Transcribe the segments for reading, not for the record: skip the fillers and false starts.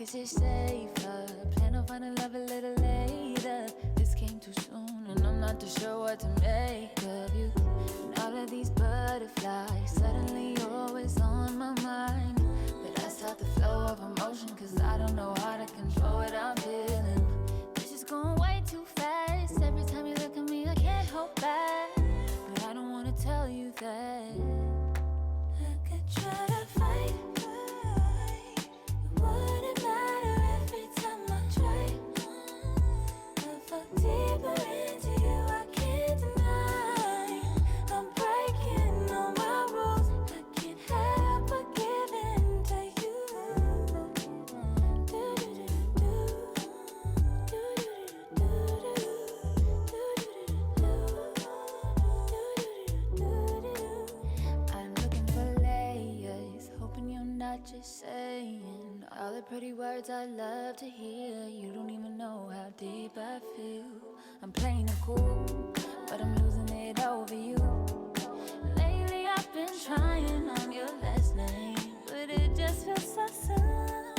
guess it's safer. Plan on finding love a little later. This came too soon, and I'm not too sure what to make of you. And all of these butterflies suddenly always on my mind. But I stop the flow of emotion, cause I don't know how to control what I'm feeling. This is going way too fast. Every time you look at me, I can't hold back. But I don't wanna tell you that. I could try to fight. It wouldn't matter every time I try. I fall deeper into you, I can't deny. I'm breaking all my rules. I can't help but give in to you. I'm looking for layers, hoping you're not just saying all the pretty words I love to hear. You don't even know how deep I feel. I'm playing it cool, but I'm losing it over you. Lately I've been trying on your last name, but it just feels so soon.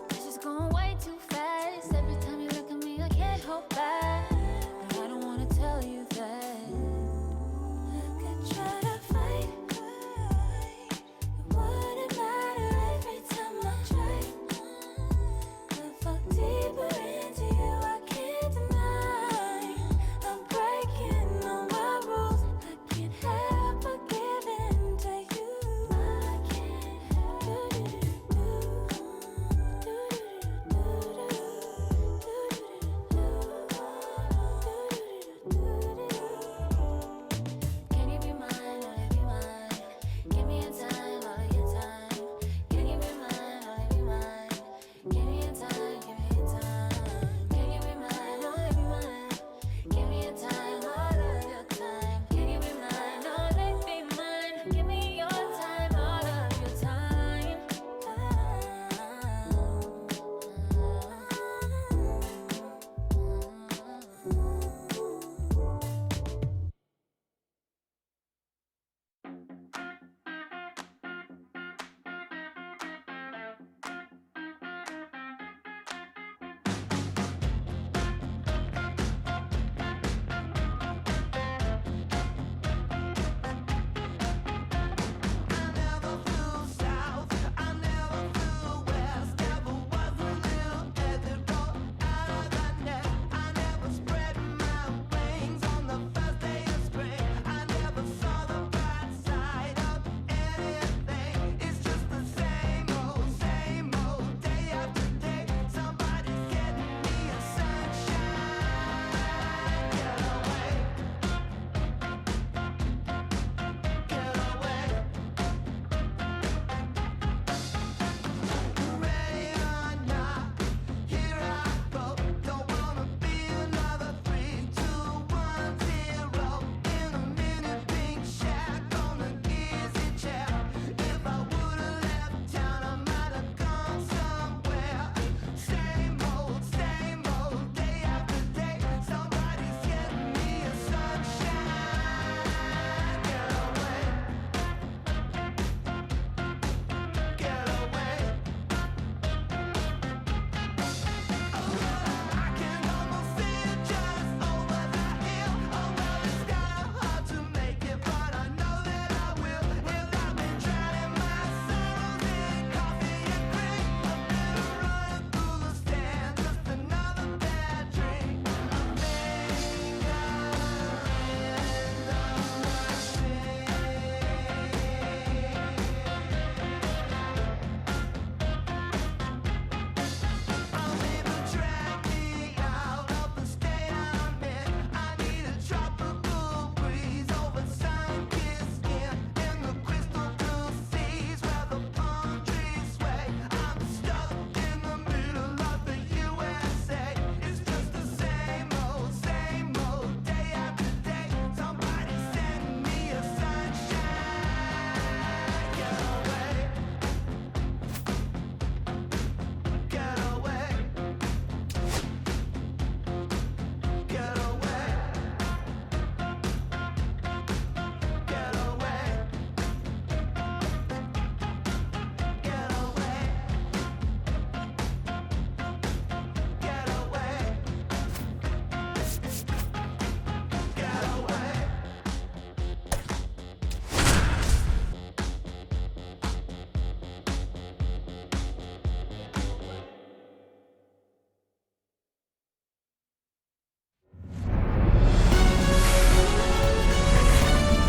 This is going way too fast. Every time you look at me, I can't hold back. But I don't wanna tell you that. I could try to fight. It wouldn't matter every time I try. I fall deeper into you, I can't deny.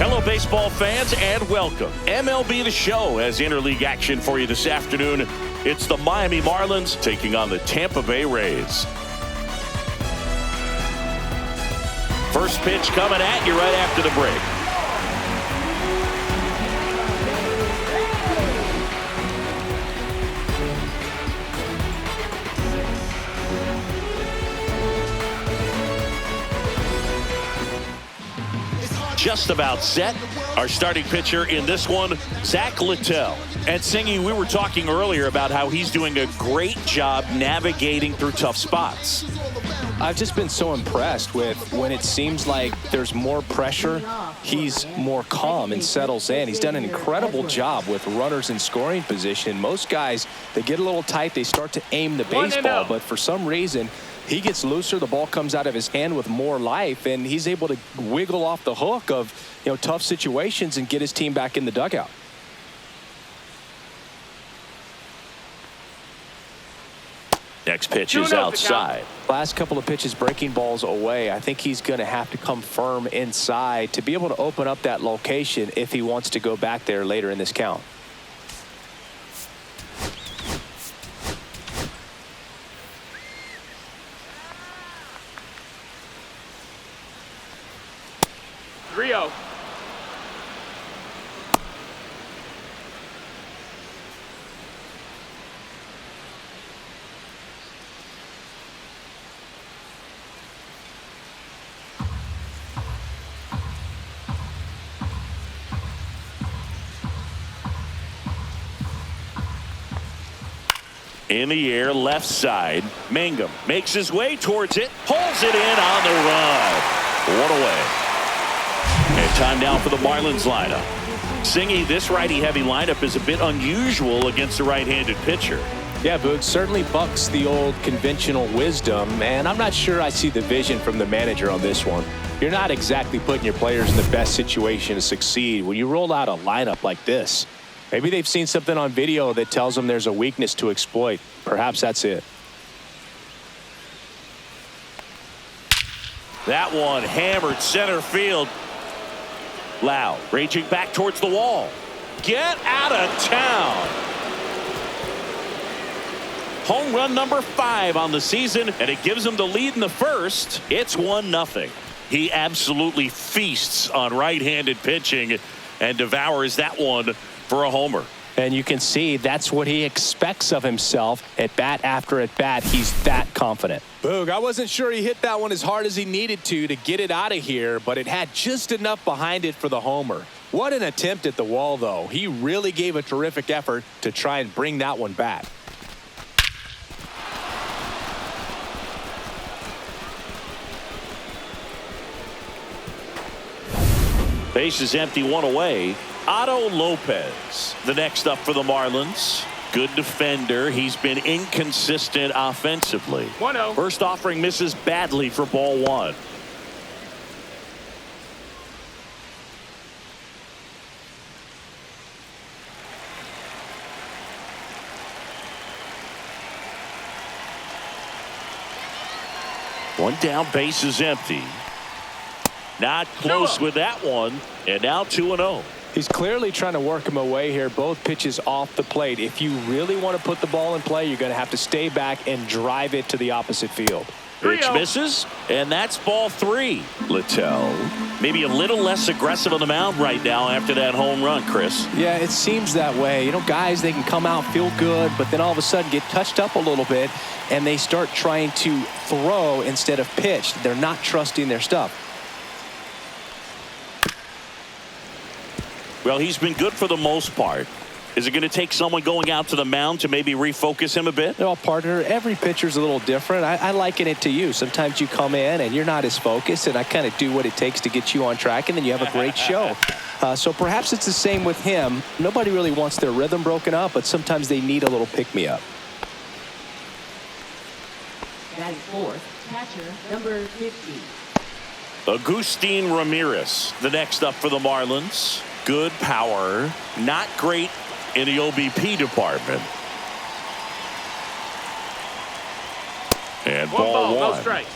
Hello, baseball fans, and welcome. MLB The Show has interleague action for you this afternoon. It's the Miami Marlins taking on the Tampa Bay Rays. First pitch coming at you right after the break. Just about set. Our starting pitcher in this one, Zack Littell. And Singy, we were talking earlier about how he's doing a great job navigating through tough spots. I've just been so impressed with when it seems like there's more pressure, he's more calm and settles in. He's done an incredible job with runners in scoring position. Most guys, they get a little tight, they start to aim the baseball, but for some reason, he gets looser, the ball comes out of his hand with more life, and he's able to wiggle off the hook of, tough situations and get his team back in the dugout. Next pitch is outside. Last couple of pitches breaking balls away. I think he's going to have to come firm inside to be able to open up that location if he wants to go back there later in this count. Rio. In the air, left side. Mangum makes his way towards it, pulls it in on the run. One away. And time now for the Marlins lineup. Singy, this righty-heavy lineup is a bit unusual against a right-handed pitcher. Yeah, Boog, certainly bucks the old conventional wisdom, and I'm not sure I see the vision from the manager on this one. You're not exactly putting your players in the best situation to succeed when you roll out a lineup like this. Maybe they've seen something on video that tells them there's a weakness to exploit. Perhaps that's it. That one hammered center field. Lau raging back towards the wall. Get out of town. Home run number 5 on the season, and it gives him the lead in the first. It's 1-0. He absolutely feasts on right-handed pitching and devours that one for a homer. And you can see that's what he expects of himself at bat after at bat. He's that confident. Boog, I wasn't sure he hit that one as hard as he needed to get it out of here, but it had just enough behind it for the homer. What an attempt at the wall, though. He really gave a terrific effort to try and bring that one back. Base is empty, 1 away. Otto Lopez, the next up for the Marlins. Good defender. He's been inconsistent offensively. 1-0. First offering misses badly for ball 1. One down, base is empty. Not close with that one, and now 2-0. He's clearly trying to work him away here. Both pitches off the plate. If you really want to put the ball in play, you're going to have to stay back and drive it to the opposite field. Pitch misses, and that's ball 3. Littell, maybe a little less aggressive on the mound right now after that home run, Chris. Yeah, it seems that way. Guys, they can come out, feel good, but then all of a sudden get touched up a little bit, and they start trying to throw instead of pitch. They're not trusting their stuff. Well, he's been good for the most part. Is it going to take someone going out to the mound to maybe refocus him a bit? Well, partner, every pitcher's a little different. I liken it to you. Sometimes you come in and you're not as focused, and I kind of do what it takes to get you on track, and then you have a great show. So perhaps it's the same with him. Nobody really wants their rhythm broken up, but sometimes they need a little pick-me-up. That is fourth, catcher number 50. Agustin Ramirez, the next up for the Marlins. Good power, not great in the OBP department. And ball 1. No strikes.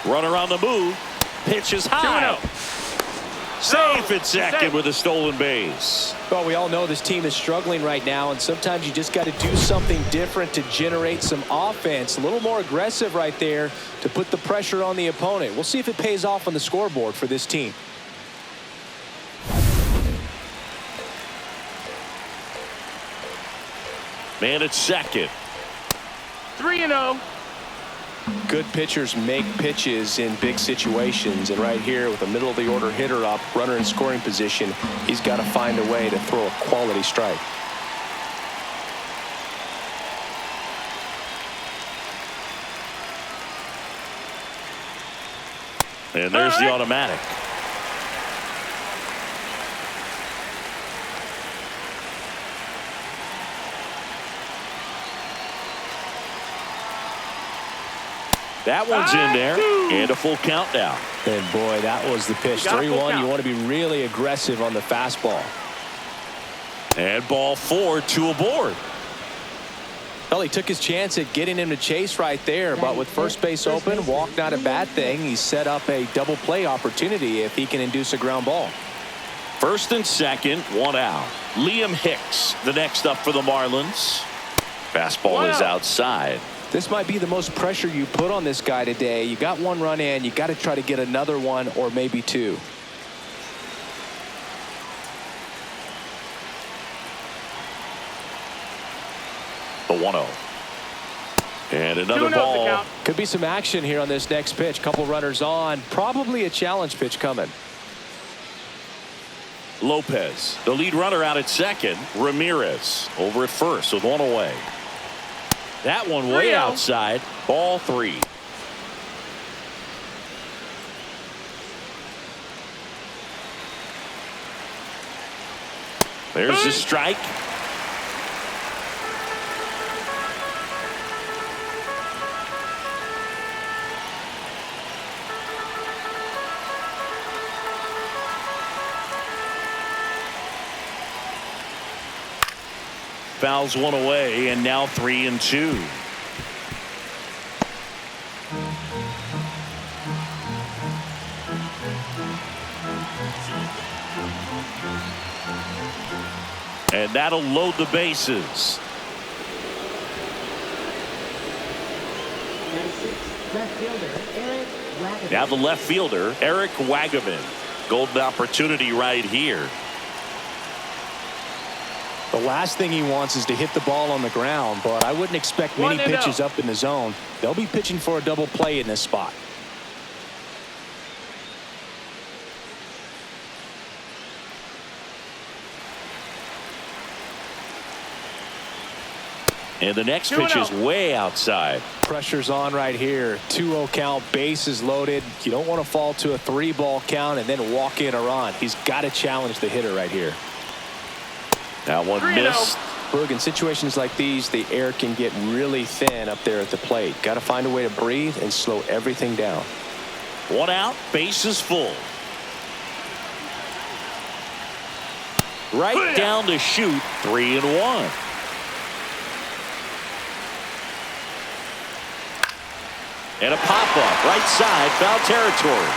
Runner on the move. Pitch is high. 2-0. Safe at second with a stolen base. Well, we all know this team is struggling right now, and sometimes you just got to do something different to generate some offense. A little more aggressive right there to put the pressure on the opponent. We'll see if it pays off on the scoreboard for this team. Man at second. 3-0. Good pitchers make pitches in big situations, and right here with a middle of the order hitter up, runner in scoring position, he's got to find a way to throw a quality strike. And there's the automatic. That one's in there, and a full count now. And boy, that was the pitch. 3-1. You want to be really aggressive on the fastball. And ball 4, 2 aboard. Well, he took his chance at getting him to chase right there, but with first base open, walk not a bad thing. He set up a double play opportunity if he can induce a ground ball. First and second, 1 out. Liam Hicks, the next up for the Marlins. Fastball is outside. This might be the most pressure you put on this guy today. You got 1 run in, you got to try to get another one or maybe 2. The 1-0. And another ball. Could be some action here on this next pitch. Couple runners on. Probably a challenge pitch coming. Lopez, the lead runner out at second. Ramirez over at first with 1 away. That one way outside. Ball 3. There's the strike. Fouls 1 away, and now 3-2. And that'll load the bases. Now the left fielder, Eric Wagaman. Golden opportunity right here. The last thing he wants is to hit the ball on the ground, but I wouldn't expect many pitches up in the zone. They'll be pitching for a double play in this spot. And the next pitch is way outside. Pressure's on right here. 2-0 count, bases loaded. You don't want to fall to a 3-ball count and then walk in a run. He's got to challenge the hitter right here. That one missed. Berg, in situations like these, the air can get really thin up there at the plate. Got to find a way to breathe and slow everything down. 1 out, bases full. Right down to shoot, 3-1. And a pop-up, right side, foul territory.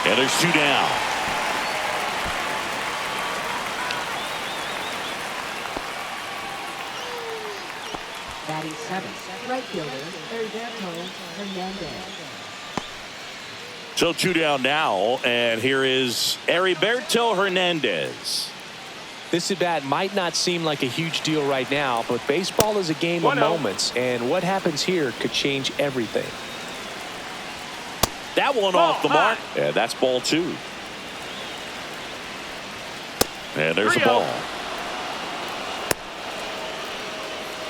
And there's 2 down. Batting 7th, right fielder, Heriberto Hernandez. So 2 down now, and here is Heriberto Hernandez. This at bat might not seem like a huge deal right now, but baseball is a game of moments, and what happens here could change everything. That one off the mark. Yeah, that's ball 2. And there's a ball.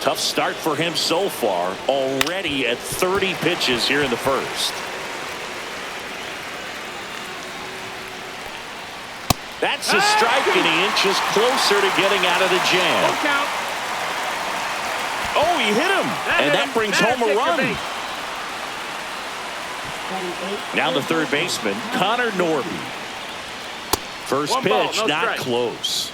Tough start for him so far. Already at 30 pitches here in the first. That's a strike, and he inches closer to getting out of the jam. Oh, he hit him, and that brings home a run. Now the third baseman, Connor Norby. First pitch, not close.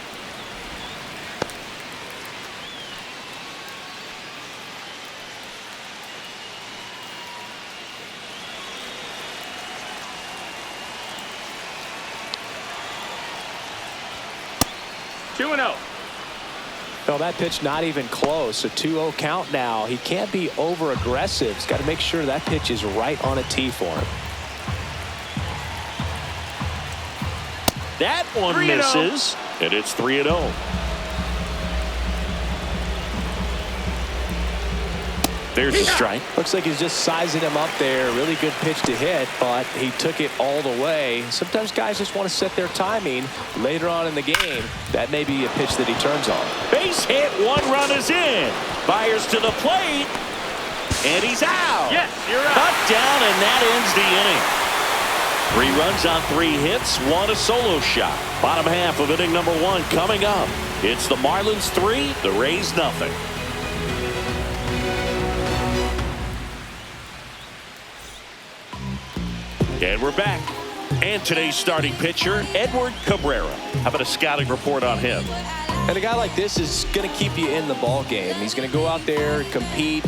2-0. Well, that pitch not even close. A 2-0 count now. He can't be over aggressive. He's got to make sure that pitch is right on a tee for him. That one 3-0. misses, and it's 3-0. There's a strike. Looks like he's just sizing him up there. Really good pitch to hit, but he took it all the way. Sometimes guys just want to set their timing later on in the game. That may be a pitch that he turns on. Base hit, 1 run is in. Fires to the plate, and he's out. Yes, you're out. Cut down, and that ends the inning. 3 runs on 3 hits, 1 a solo shot. Bottom half of inning number 1 coming up. It's the Marlins 3, the Rays nothing. And we're back. And today's starting pitcher, Edward Cabrera. How about a scouting report on him? And a guy like this is going to keep you in the ball game. He's going to go out there, compete.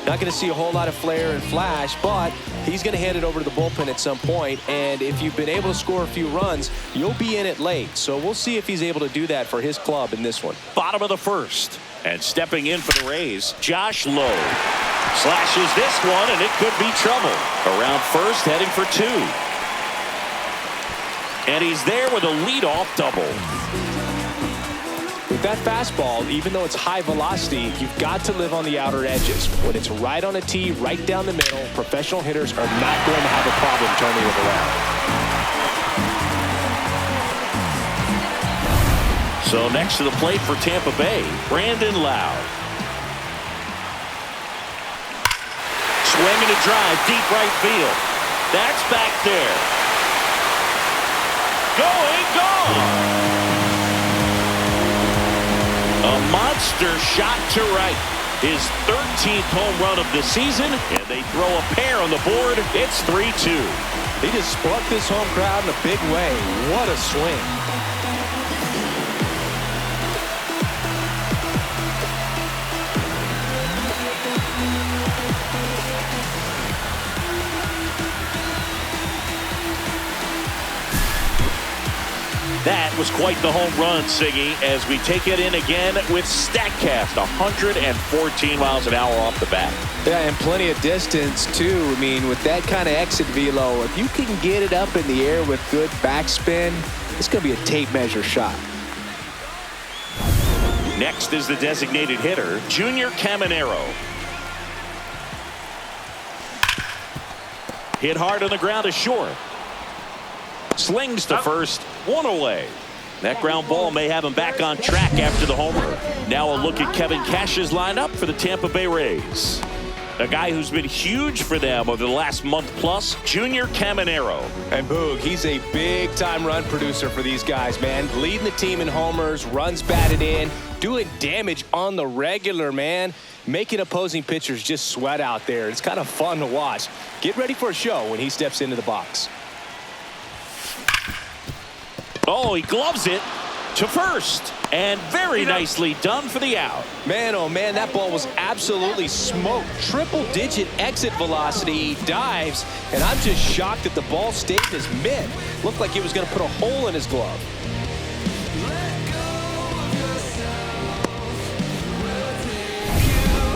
Not going to see a whole lot of flair and flash, but he's going to hand it over to the bullpen at some point. And if you've been able to score a few runs, you'll be in it late. So we'll see if he's able to do that for his club in this one. Bottom of the first. And stepping in for the Rays, Josh Lowe. Slashes this one, and it could be trouble. Around first, heading for 2. And he's there with a leadoff double. With that fastball, even though it's high velocity, you've got to live on the outer edges. When it's right on a tee, right down the middle, professional hitters are not going to have a problem turning it around. So next to the plate for Tampa Bay, Brandon Lowe. Swinging a drive, deep right field. That's back there. Going, gone. A monster shot to right. His 13th home run of the season, and they throw a pair on the board. It's 3-2. He just sparked this home crowd in a big way. What a swing. That was quite the home run, Siggy, as we take it in again with StatCast, 114 miles an hour off the bat. Yeah, and plenty of distance, too. I mean, with that kind of exit velo, if you can get it up in the air with good backspin, it's going to be a tape measure shot. Next is the designated hitter, Junior Caminero. Hit hard on the ground to short. Slings to first, 1 away. That ground ball may have him back on track after the homer. Now a look at Kevin Cash's lineup for the Tampa Bay Rays. A guy who's been huge for them over the last month plus, Junior Caminero. And Boog, he's a big-time run producer for these guys, man. Leading the team in homers, runs batted in, doing damage on the regular, man. Making opposing pitchers just sweat out there. It's kind of fun to watch. Get ready for a show when he steps into the box. Oh, he gloves it to first. And very nicely done for the out. Man, oh man, that ball was absolutely smoked. Triple-digit exit velocity. He dives, and I'm just shocked that the ball stayed in his mitt. Looked like he was going to put a hole in his glove.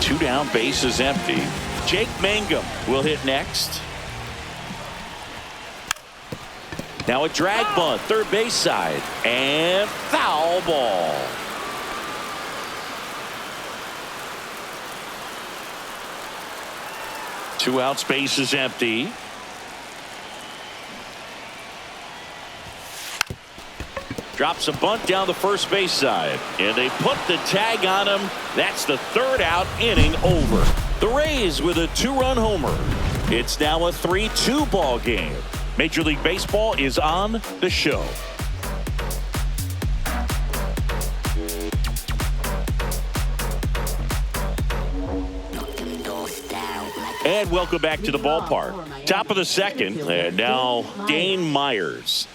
Two down, bases empty. Jake Mangum will hit next. Now a drag bunt, third base side, and foul ball. Two outs, bases empty. Drops a bunt down the first base side, and they put the tag on him. That's the third out, inning over. The Rays with a 2-run homer. It's now a 3-2 ball game. Major League Baseball is on the show. And welcome back to the ballpark. Top of the second, and now Dane Myers.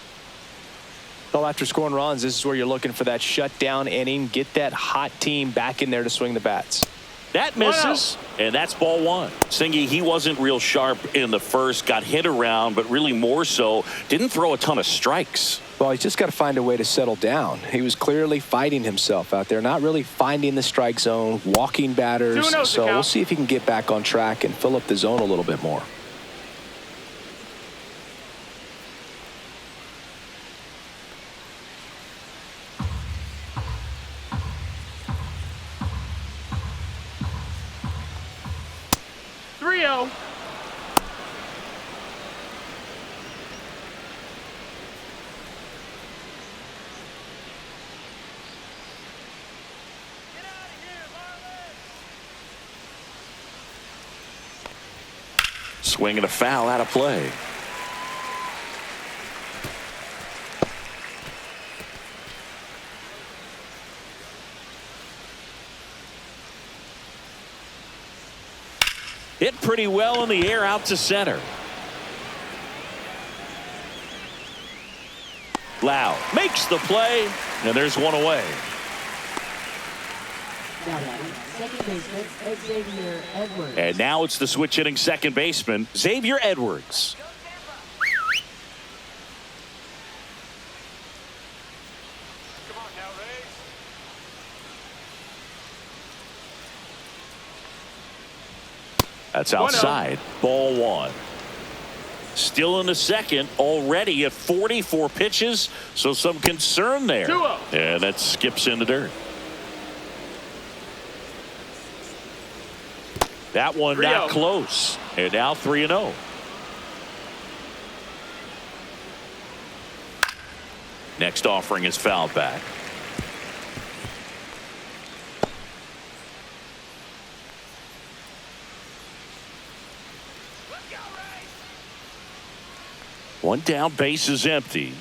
Well, after scoring runs, this is where you're looking for that shutdown inning. Get that hot team back in there to swing the bats. That misses, and that's ball 1. Singy, he wasn't real sharp in the first, got hit around, but really more so, didn't throw a ton of strikes. Well, he's just got to find a way to settle down. He was clearly fighting himself out there, not really finding the strike zone, walking batters. 2-0 So we'll see if he can get back on track and fill up the zone a little bit more. Swing and a foul out of play. Hit pretty well in the air out to center. Lau makes the play, and there's one away. Second baseman, Xavier Edwards. And now it's the switch hitting second baseman, Xavier Edwards. That's outside. Ball one. Still in the second, already at 44 pitches, so some concern there. 2-0. And that skips in the dirt. That one 3-0. not close. And now 3-0. Next offering is fouled back. One down, base is empty.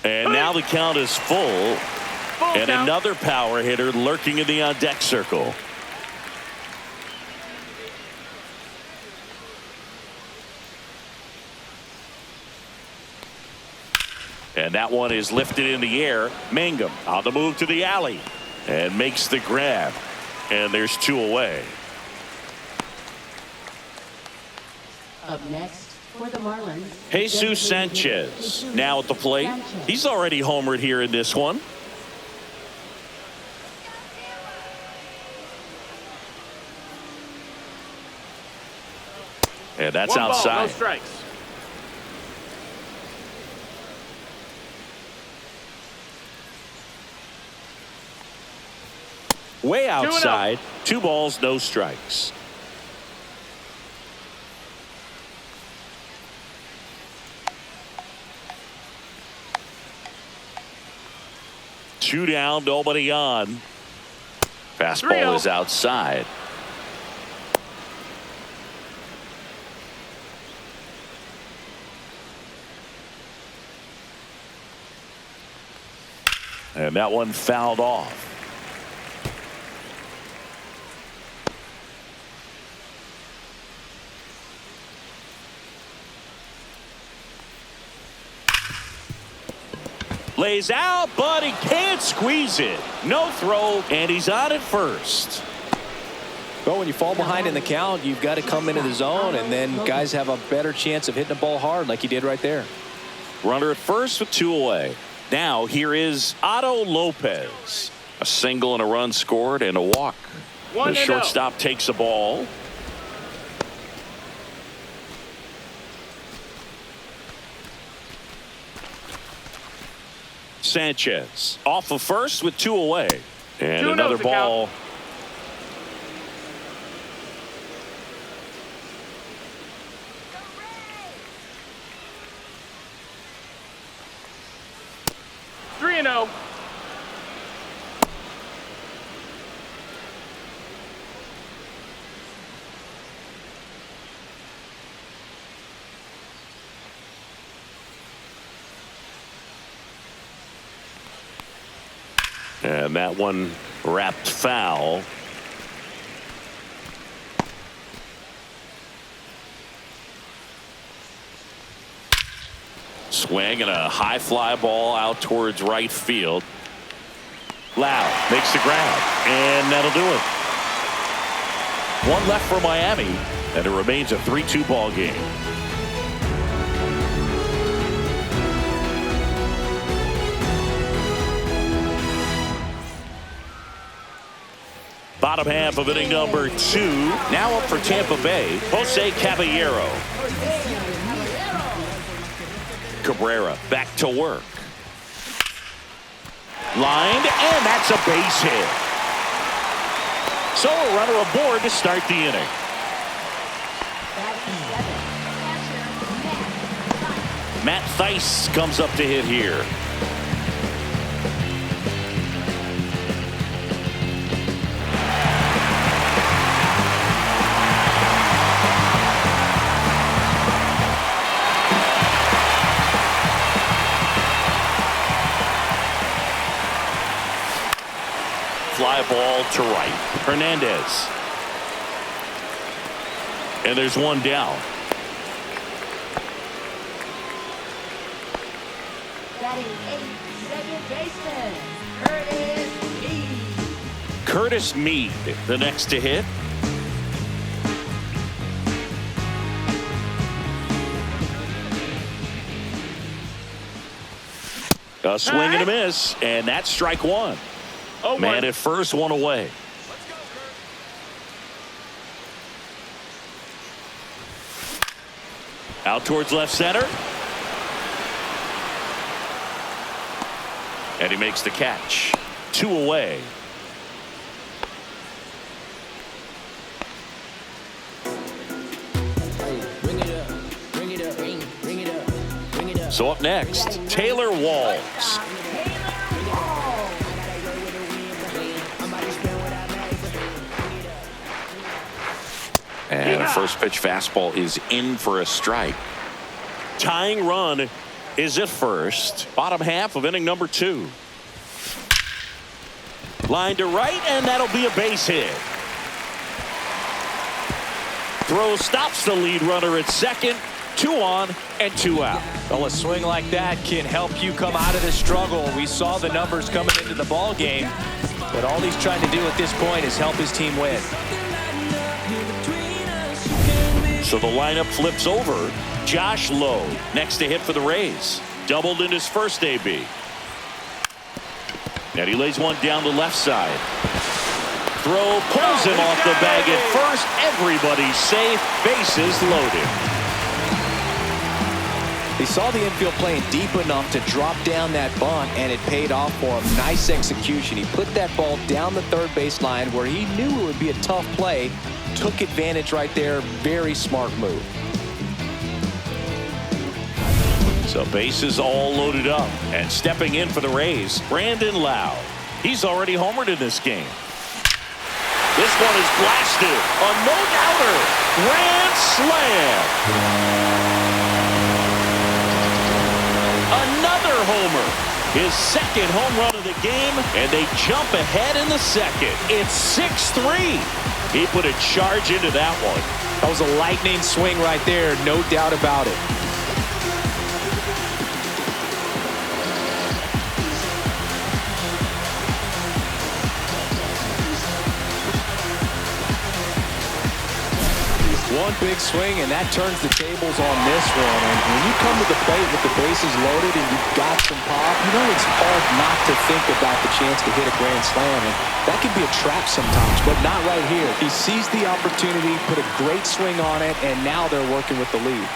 And now the count is full. And count. Another power hitter lurking in the on-deck circle. And that one is lifted in the air. Mangum on the move to the alley and makes the grab. And there's two away. Up next for the Marlins, Jesus Sanchez now at the plate. He's already homered here in this one. And that's One ball, outside. no strikes. Way outside. 2 balls, no strikes. Two down, nobody on. Fastball 3-0. is outside. And that one fouled off. Lays out, but he can't squeeze it. No throw, and he's on at first. Well, when you fall behind in the count, you've got to come into the zone, and then guys have a better chance of hitting the ball hard like he did right there. Runner at first with 2 away. Now here is Otto Lopez. A single and a run scored and a walk. The 1-0. shortstop takes a ball. Sanchez off of first with 2 away. And 2-0 another to ball. count. And that one wrapped foul. Swing and a high fly ball out towards right field. Lau makes the grab, and that'll do it. One left for Miami, and it remains a 3-2 ball game. Bottom half of inning number 2. Now up for Tampa Bay, Jose Caballero. Cabrera back to work. Lined, and that's a base hit. So a runner aboard to start the inning. Matt Theis comes up to hit here. Fly ball to right. Hernandez. And there's one down. Batting 8th, second baseman, Curtis Mead. Curtis Mead, the next to hit. A swing and a miss, and that's strike one. Man at first, one away. Out towards left center. And he makes the catch. 2 away. So up next, Taylor Walls. And the first pitch fastball is in for a strike. Tying run is at first. Bottom half of inning number 2. Line to right, and that'll be a base hit. Throw stops the lead runner at second. 2 on and 2 out. Well, a swing like that can help you come out of this struggle. We saw the numbers coming into the ball game, but all he's trying to do at this point is help his team win. So the lineup flips over. Josh Lowe next to hit for the Rays. Doubled in his first AB. And he lays one down the left side. Throw pulls him off the bag at first. Everybody's safe. Bases loaded. He saw the infield playing deep enough to drop down that bunt, and it paid off for him. Nice execution. He put that ball down the third base line where he knew it would be a tough play. Took advantage right there. Very smart move. So bases all loaded up. And stepping in for the Rays, Brandon Lowe. He's already homered in this game. This one is blasted. A no-doubter. Grand slam. Another homer. His second home run of the game, and they jump ahead in the second. It's 6-3. He put a charge into that one. That was a lightning swing right there, no doubt about it. One big swing, and that turns the tables on this one. And when you come to the plate with the bases loaded and you've got some pop, you know it's hard not to think about the chance to hit a grand slam. And that can be a trap sometimes, but not right here. He sees the opportunity, put a great swing on it, and now they're working with the lead.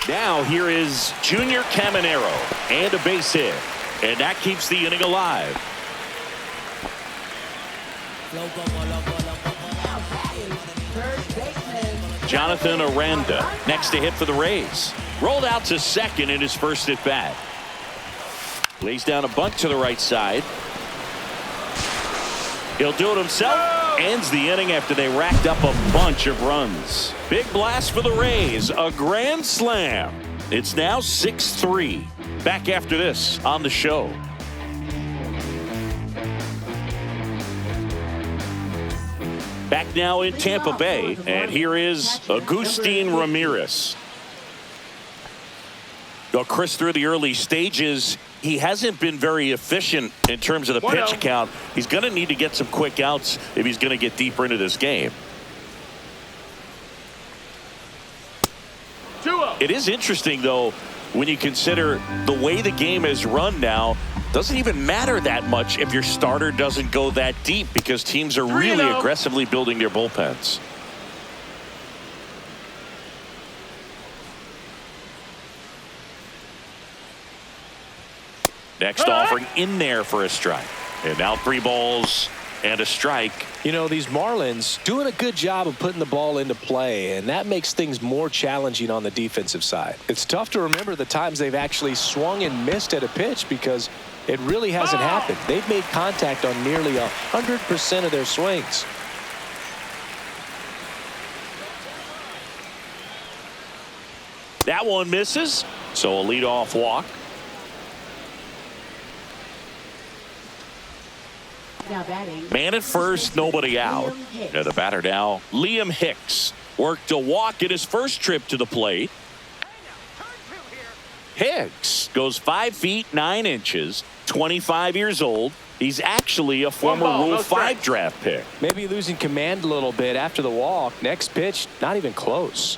Now here is Junior Caminero and a base hit. And that keeps the inning alive. Jonathan Aranda next to hit for the Rays. Rolled out to second in his first at bat. Lays down a bunt to the right side. He'll do it himself. Ends the inning after they racked up a bunch of runs. Big blast for the Rays. A grand slam. It's now 6-3. Back after this on the show. Back now in Tampa Bay, and here is Agustin Ramirez. Well, Chris, through the early stages, he hasn't been very efficient in terms of the pitch count. He's going to need to get some quick outs if he's going to get deeper into this game. 2-0. It is interesting, though, when you consider the way the game is run now. Doesn't even matter that much if your starter doesn't go that deep because teams are really aggressively building their bullpens. Next offering in there for a strike. And now 3 balls and a strike. You know, these Marlins doing a good job of putting the ball into play, and that makes things more challenging on the defensive side. It's tough to remember the times they've actually swung and missed at a pitch because it really hasn't happened. They've made contact on nearly 100% of their swings. That one misses, so a leadoff walk. Now batting. Man at first, nobody out. And the batter now, Liam Hicks. Worked a walk in his first trip to the plate. Hicks goes 5 feet 9 inches, 25 years old. He's actually a former Rule 5 draft pick. Maybe losing command a little bit after the walk. Next pitch, not even close.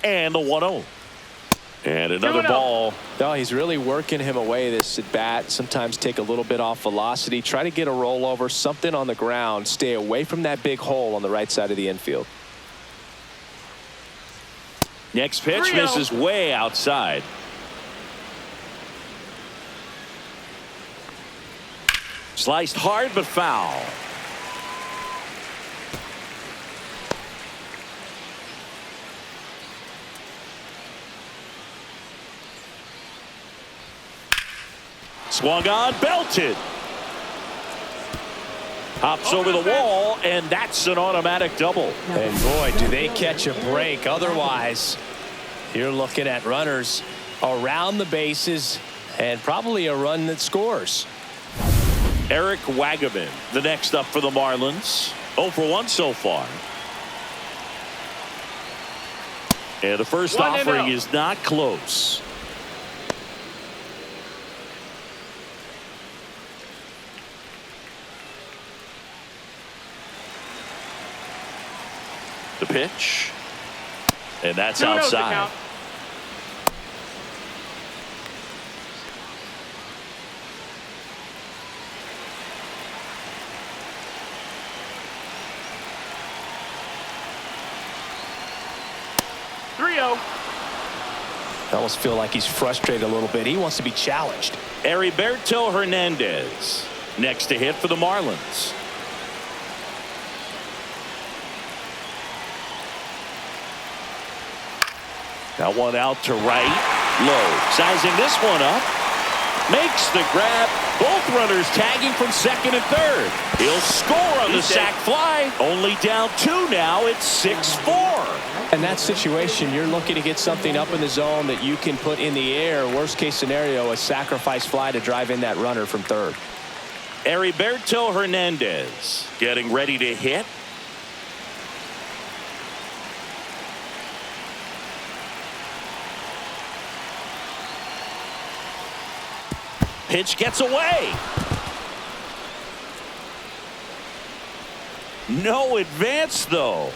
And the 1-0. And another ball. No, he's really working him away this at bat. Sometimes take a little bit off velocity. Try to get a rollover, something on the ground. Stay away from that big hole on the right side of the infield. Next pitch misses way outside. Sliced hard but foul. Swung on, belted. Hops over the wall, and that's an automatic double. And boy, do they catch a break. Otherwise, you're looking at runners around the bases and probably a run that scores. Eric Wagaman, the next up for the Marlins. 0 for 1 so far. And the first offering is not close. The pitch. And that's outside. 3-0. I almost feel like he's frustrated a little bit. He wants to be challenged. Heriberto Hernandez next to hit for the Marlins. That one out to right. Low. Sizing this one up. Makes the grab. Both runners tagging from second and third. He'll score on the sac fly. Only down 2 now. It's 6-4. In that situation, you're looking to get something up in the zone that you can put in the air. Worst case scenario, a sacrifice fly to drive in that runner from third. Heriberto Hernandez getting ready to hit. Pitch gets away. No advance, though.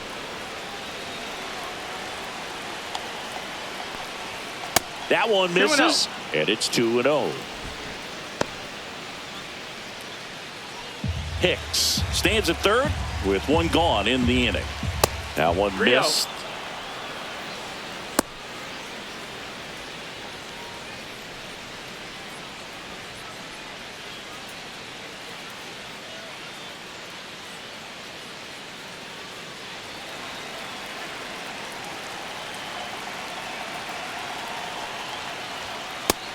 That one misses, and it's 2-0. Hicks stands at third with 1 gone in the inning. Now 1 missed.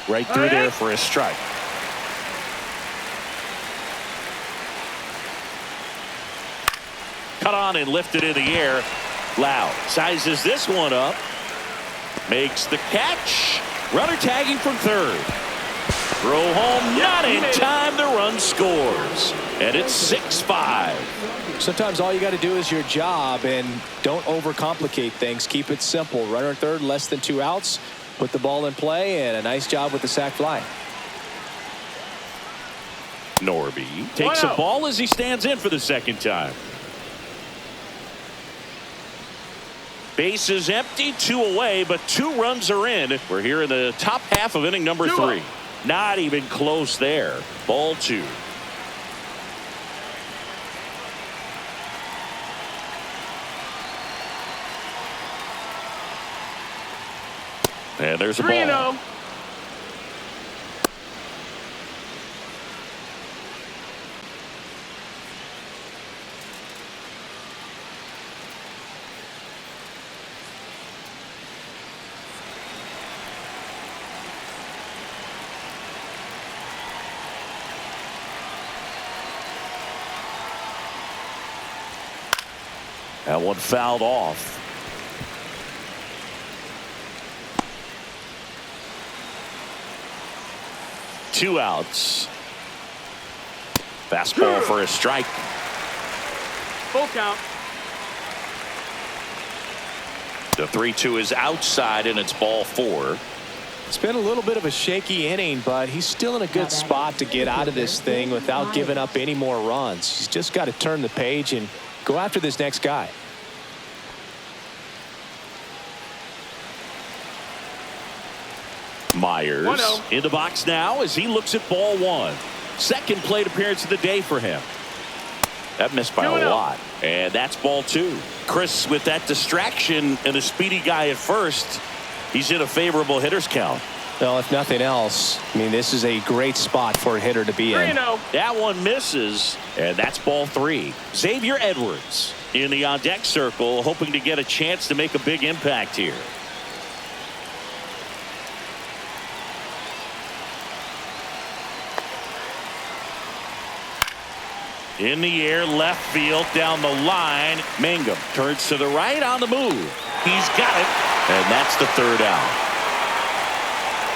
Right through there for a strike. Cut on and lifted in the air. Loud sizes this one up. Makes the catch. Runner tagging from third. Throw home, not in time. The run scores. And it's 6-5. Sometimes all you got to do is your job and don't overcomplicate things. Keep it simple. Runner at third, less than 2 outs. Put the ball in play, and a nice job with the sac fly. Norby takes a ball as he stands in for the second time. Base is empty, 2 away, but 2 runs are in. We're here in the top half of inning number 3. Not even close there. Ball 2. And there's a ball. 3-0. That one fouled off. Two outs. Fastball for a strike. Full count. The 3-2 is outside, and it's ball 4. It's been a little bit of a shaky inning, but he's still in a good spot to get out of this thing without giving up any more runs. He's just got to turn the page and go after this next guy. Myers 1-0. in the box now as he looks at ball 1. Second plate appearance of the day for him. That missed by a 2-0. lot. And that's ball 2. Chris, with that distraction and a speedy guy at first, he's in a favorable hitter's count. Well, if nothing else, I mean, this is a great spot for a hitter to be in. 3-0. That one misses, and that's ball 3. Xavier Edwards in the on-deck circle, hoping to get a chance to make a big impact here. In the air, left field, down the line. Mangum turns to the right on the move. He's got it, and that's the 3rd out.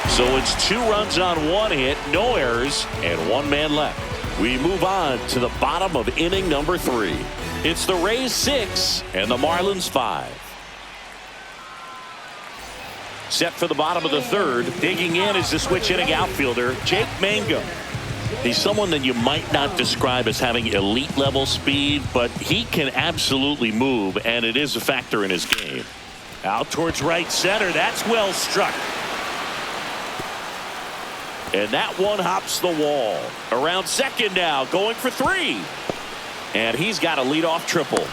So it's 2 runs on 1 hit, no errors, and 1 man left. We move on to the bottom of inning number 3. It's the Rays 6 and the Marlins 5. Set for the bottom of the 3rd. Digging in is the switch hitting outfielder, Jake Mangum. He's someone that you might not describe as having elite level speed, but he can absolutely move, and it is a factor in his game. Out towards right center. That's well struck. And that one hops the wall. Around second now, going for 3. And he's got a leadoff triple.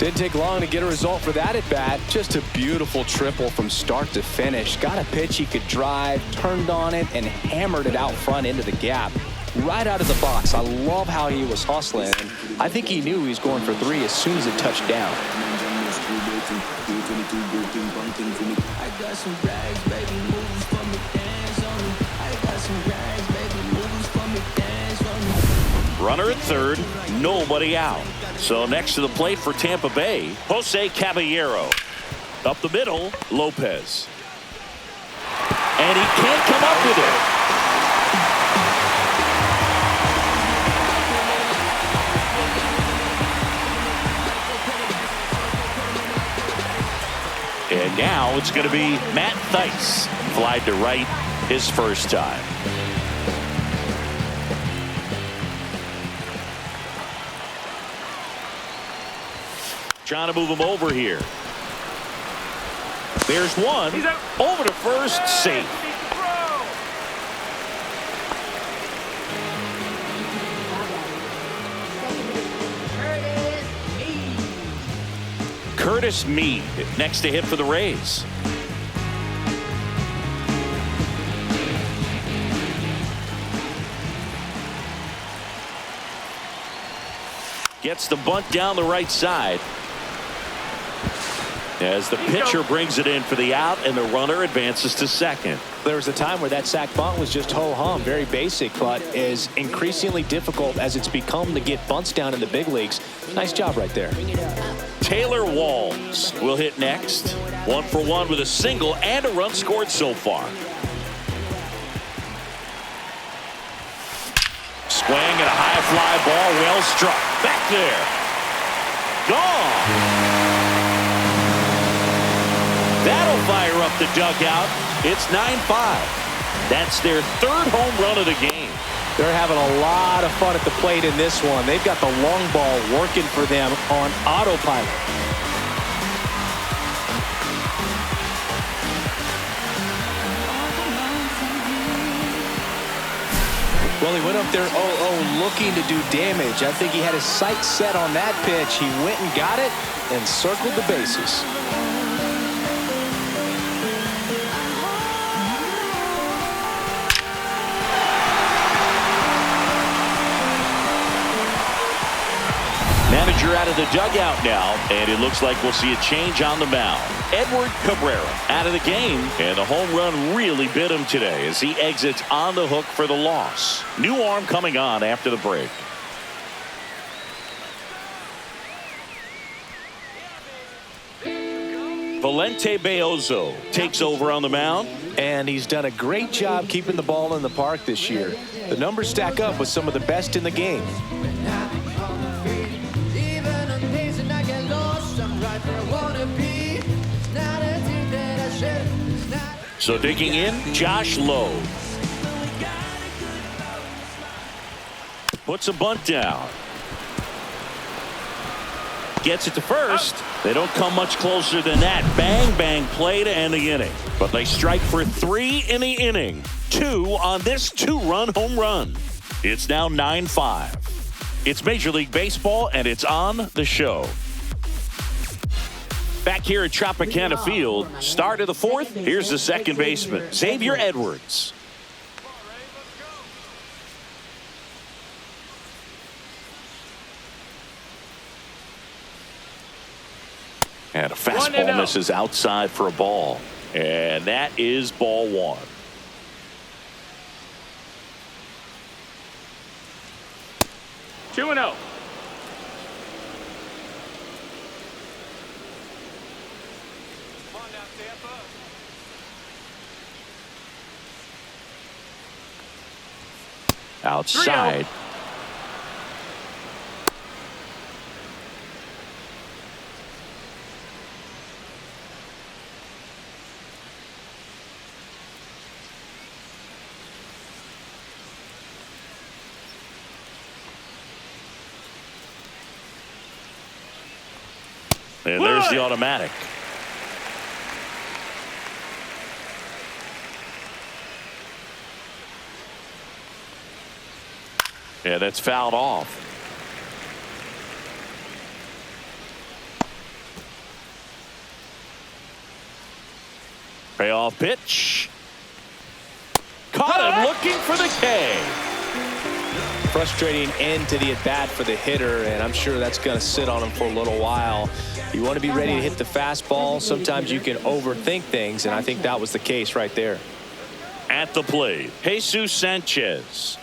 Didn't take long to get a result for that at bat. Just a beautiful triple from start to finish. Got a pitch he could drive, turned on it, and hammered it out front into the gap. Right out of the box. I love how he was hustling. And I think he knew he was going for 3 as soon as it touched down. I got some rags, baby, moves for me, dance on me. I got some rags, baby, moves for me, dance on me. Runner at 3rd, nobody out. So next to the plate for Tampa Bay, Jose Caballero. Up the middle, Lopez. And he can't come up with it. And now it's going to be Matt Thaiss. Flied to right his first time. Trying to move him over here. There's one. Over to first, safe. Curtis Mead next to hit for the Rays. Gets the bunt down the right side. As the pitcher brings it in for the out, and the runner advances to second. There was a time where that sac bunt was just ho-hum, very basic, but is increasingly difficult as it's become to get bunts down in the big leagues. Nice job right there. Taylor Walls will hit next. 1 for 1 with a single and a run scored so far. Swing and a high fly ball, well struck. Back there. Gone. That'll fire up the dugout. It's 9-5. That's their 3rd home run of the game. They're having a lot of fun at the plate in this one. They've got the long ball working for them on autopilot. Well, he went up there 0-0 looking to do damage. I think he had his sights set on that pitch. He went and got it and circled the bases. Manager out of the dugout now, and it looks like we'll see a change on the mound. Edward Cabrera out of the game, and the home run really bit him today as he exits on the hook for the loss. New arm coming on after the break. Valente Beozo takes over on the mound. And he's done a great job keeping the ball in the park this year. The numbers stack up with some of the best in the game. So digging in, Josh Lowe. Puts a bunt down. Gets it to first. They don't come much closer than that. Bang, bang play to end the inning. But they strike for 3 in the inning. 2 on this 2-run home run. It's now 9-5. It's Major League Baseball, and it's on the show. Back here at Tropicana Field, start of the 4th. Here's the second baseman, Xavier Edwards. And a fastball misses outside for a ball. And that is ball 1. Two and 0. Outside. And there's the automatic. Yeah, that's fouled off. Payoff pitch. Caught him looking for the K. Frustrating end to the at-bat for the hitter, and I'm sure that's going to sit on him for a little while. You want to be ready to hit the fastball. Sometimes you can overthink things, and I think that was the case right there. At the plate, Jesus Sanchez.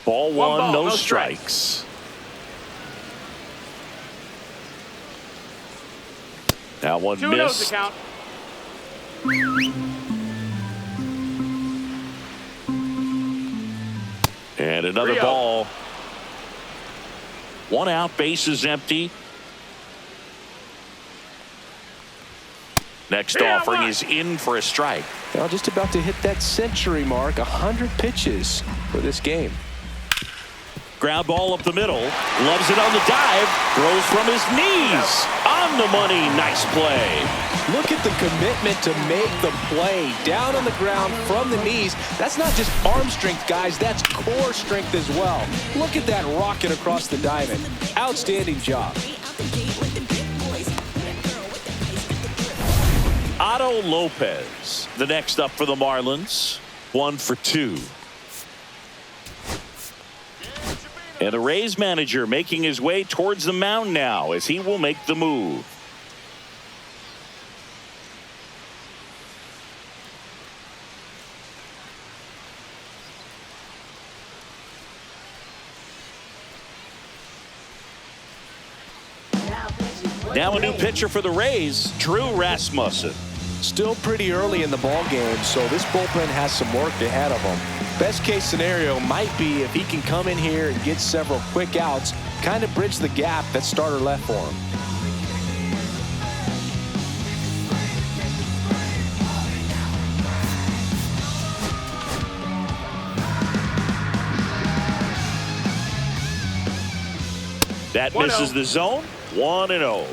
Ball 1, no strikes. That one missed. Count. And another 3-0. ball. 1 out, bases empty. Next offering is in for a strike. Well, just about to hit that century mark. 100 pitches for this game. Ground ball up the middle. Loves it on the dive. Throws from his knees. On the money. Nice play. Look at the commitment to make the play. Down on the ground from the knees. That's not just arm strength, guys. That's core strength as well. Look at that rocket across the diamond. Outstanding job. Otto Lopez, the next up for the Marlins. 1 for 2. And the Rays manager making his way towards the mound now as he will make the move. Now a new pitcher for the Rays, Drew Rasmussen. Still pretty early in the ball game, so this bullpen has some work ahead of them. Best case scenario might be if he can come in here and get several quick outs, kind of bridge the gap that starter left for him. That misses the zone. 1-0.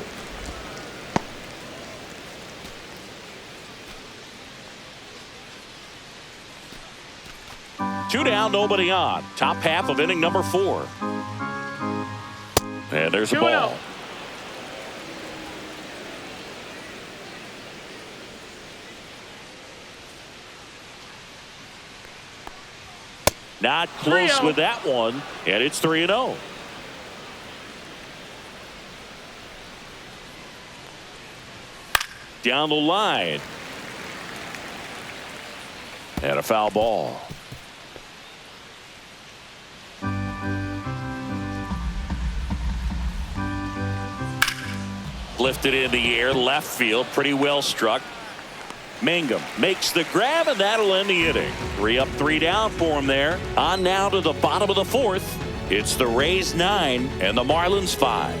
2 down, nobody on. Top half of inning number 4. And there's a ball. Not close with that one, and it's 3-0. Down the line. And a foul ball. Lifted in the air, left field, pretty well struck. Mangum makes the grab, and that'll end the inning. 3 up, 3 down for him there. On now to the bottom of the 4th. It's the Rays 9 and the Marlins 5.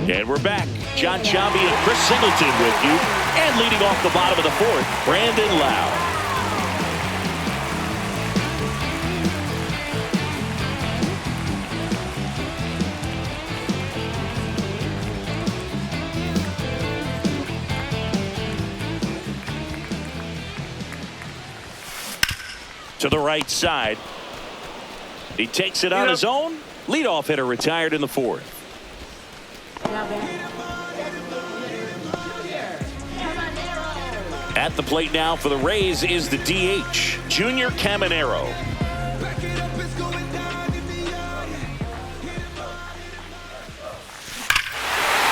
And we're back. John Chambi and Chris Singleton with you. And leading off the bottom of the 4th, Brandon Lowe. To the right side. He takes it on his own. Leadoff hitter retired in the 4th. At the plate now for the Rays is the DH, Junior Cabrera.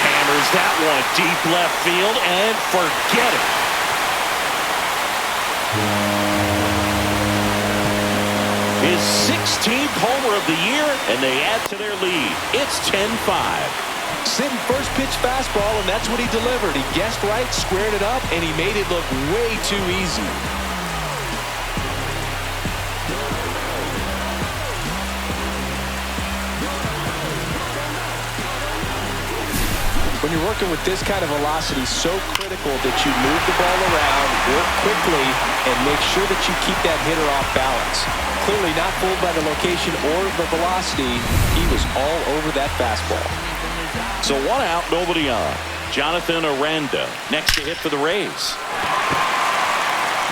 Hammers that one deep left field and forget it. His 16th homer of the year, and they add to their lead. It's 10-5. Sitting first pitch fastball, and that's what he delivered. He guessed right, squared it up, and he made it look way too easy. When you're working with this kind of velocity, so critical that you move the ball around, work quickly, and make sure that you keep that hitter off balance. Clearly not fooled by the location or the velocity. He was all over that fastball. So 1 out, nobody on. Jonathan Aranda next to hit for the Rays.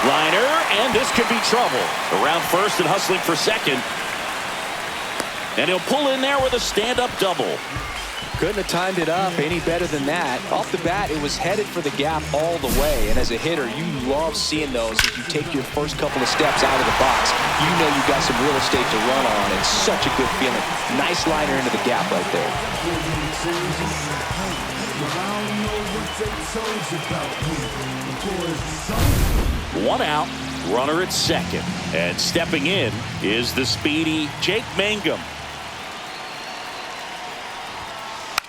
Liner, and this could be trouble. Around first and hustling for second. And he'll pull in there with a stand-up double. Couldn't have timed it up any better than that. Off the bat, it was headed for the gap all the way. And as a hitter, you love seeing those as you take your first couple of steps out of the box. You know you've got some real estate to run on. It's such a good feeling. Nice liner into the gap right there. 1 out, runner at second. And stepping in is the speedy Jake Mangum.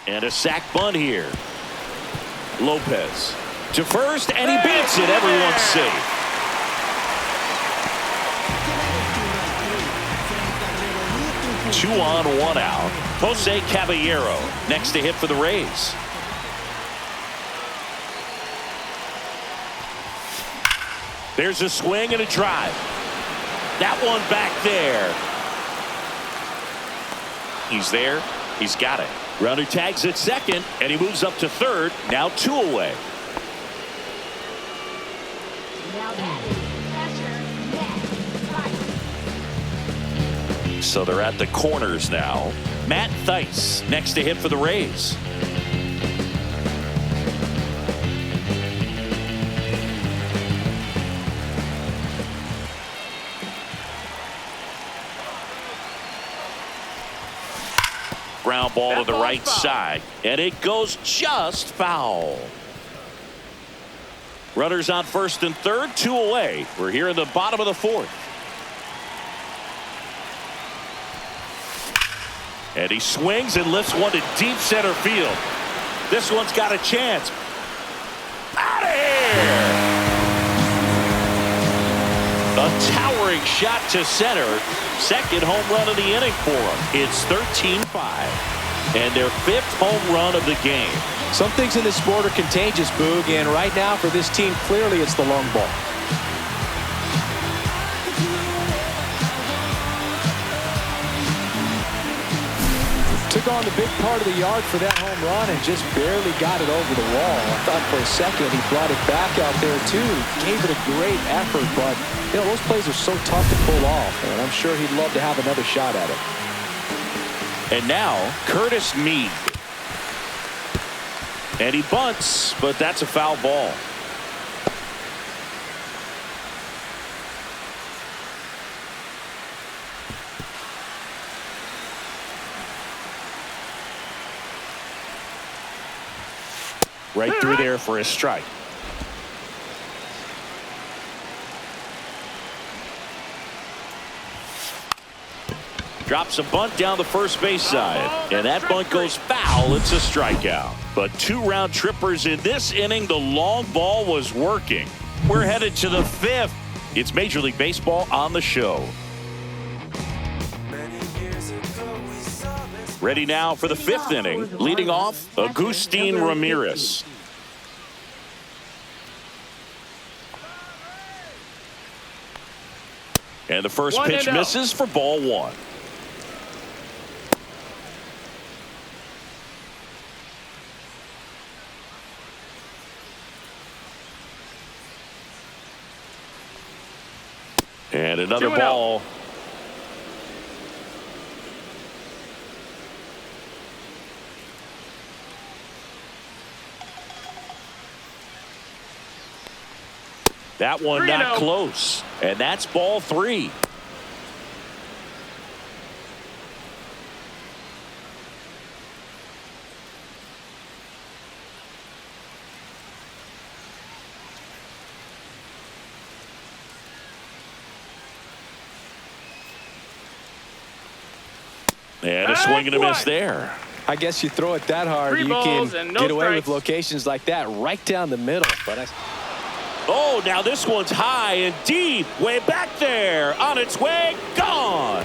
And a sac bunt here. Lopez to first, and he beats it. Everyone's safe. Two on, 1 out. Jose Caballero next to hit for the Rays. There's a swing and a drive. That one back there. He's there. He's got it. Runner tags at second, and he moves up to third. Now 2 away. So they're at the corners now. Matt Thaiss next to hit for the Rays. Ground ball to the right side, and it goes just foul. Runners on first and third, 2 away. We're here in the bottom of the 4th. And he swings and lifts one to deep center field. This one's got a chance. Out of here! A towering shot to center. Second home run of the inning for him. It's 13-5. And their 5th home run of the game. Some things in this sport are contagious, Boog, and right now for this team, clearly it's the long ball. To took on the big part of the yard for that home run and just barely got it over the wall. I thought for a second he brought it back out there too. Gave it a great effort, but you know, those plays are so tough to pull off, and I'm sure he'd love to have another shot at it. And now Curtis Mead. And he bunts, but that's a foul ball. Right through there for a strike. Drops a bunt down the first base side. And that bunt goes foul. It's a strikeout. But 2 round trippers in this inning. The long ball was working. We're headed to the 5th. It's Major League Baseball on the show. Ready now for the 5th inning. Leading off, Agustin Ramirez. And the first pitch misses for ball 1. And another ball. That one not close. And that's ball 3. And a swing and a miss there. I guess you throw it that hard, you can get away with locations like that right down the middle. But oh, now this one's high and deep, way back there, on its way, gone.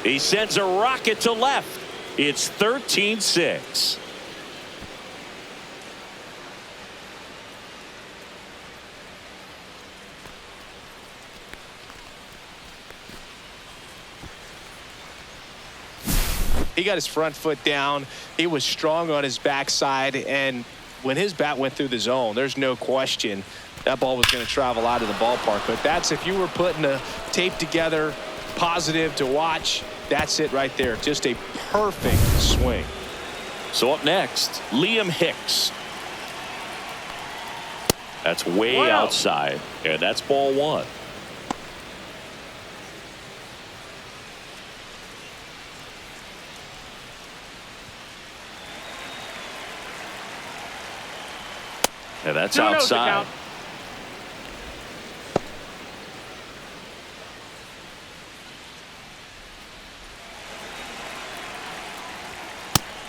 He sends a rocket to left. It's 13-6. He got his front foot down. He was strong on his backside, and when his bat went through the zone, there's no question that ball was going to travel out of the ballpark. But that's, if you were putting a tape together, positive to watch, that's it right there. Just a perfect swing. So up next, Liam Hicks. That's way outside, and that's ball 1. And that's outside.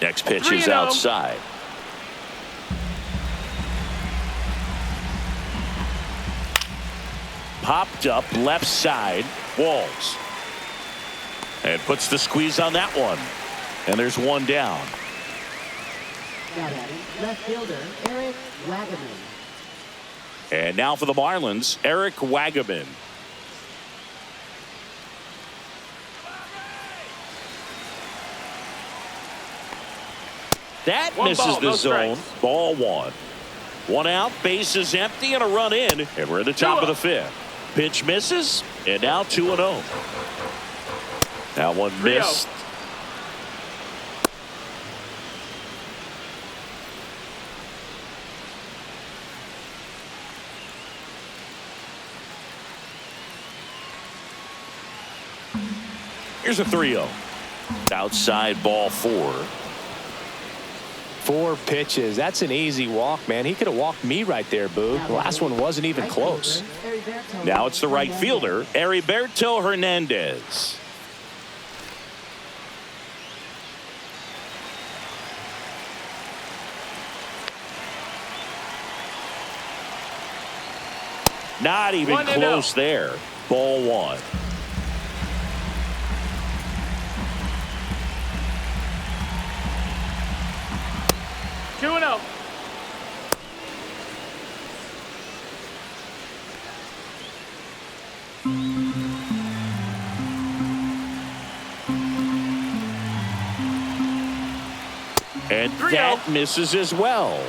Next pitch is outside. Popped up left side. Walls. And puts the squeeze on that one. And there's one down. Left fielder, Eric Wagaman. And now for the Marlins, Eric Wagaman. That misses the zone. Ball 1. 1 out, base is empty, and a run in. And we're at the top of the 5th. Pitch misses, and now 2-0. That one missed. Here's a 3-0. Outside ball 4. 4 pitches. That's an easy walk, man. He could have walked me right there, Boo. The last one wasn't even close. Now it's the right fielder, Heriberto Hernandez. Not even close there. Ball 1. And that misses as well.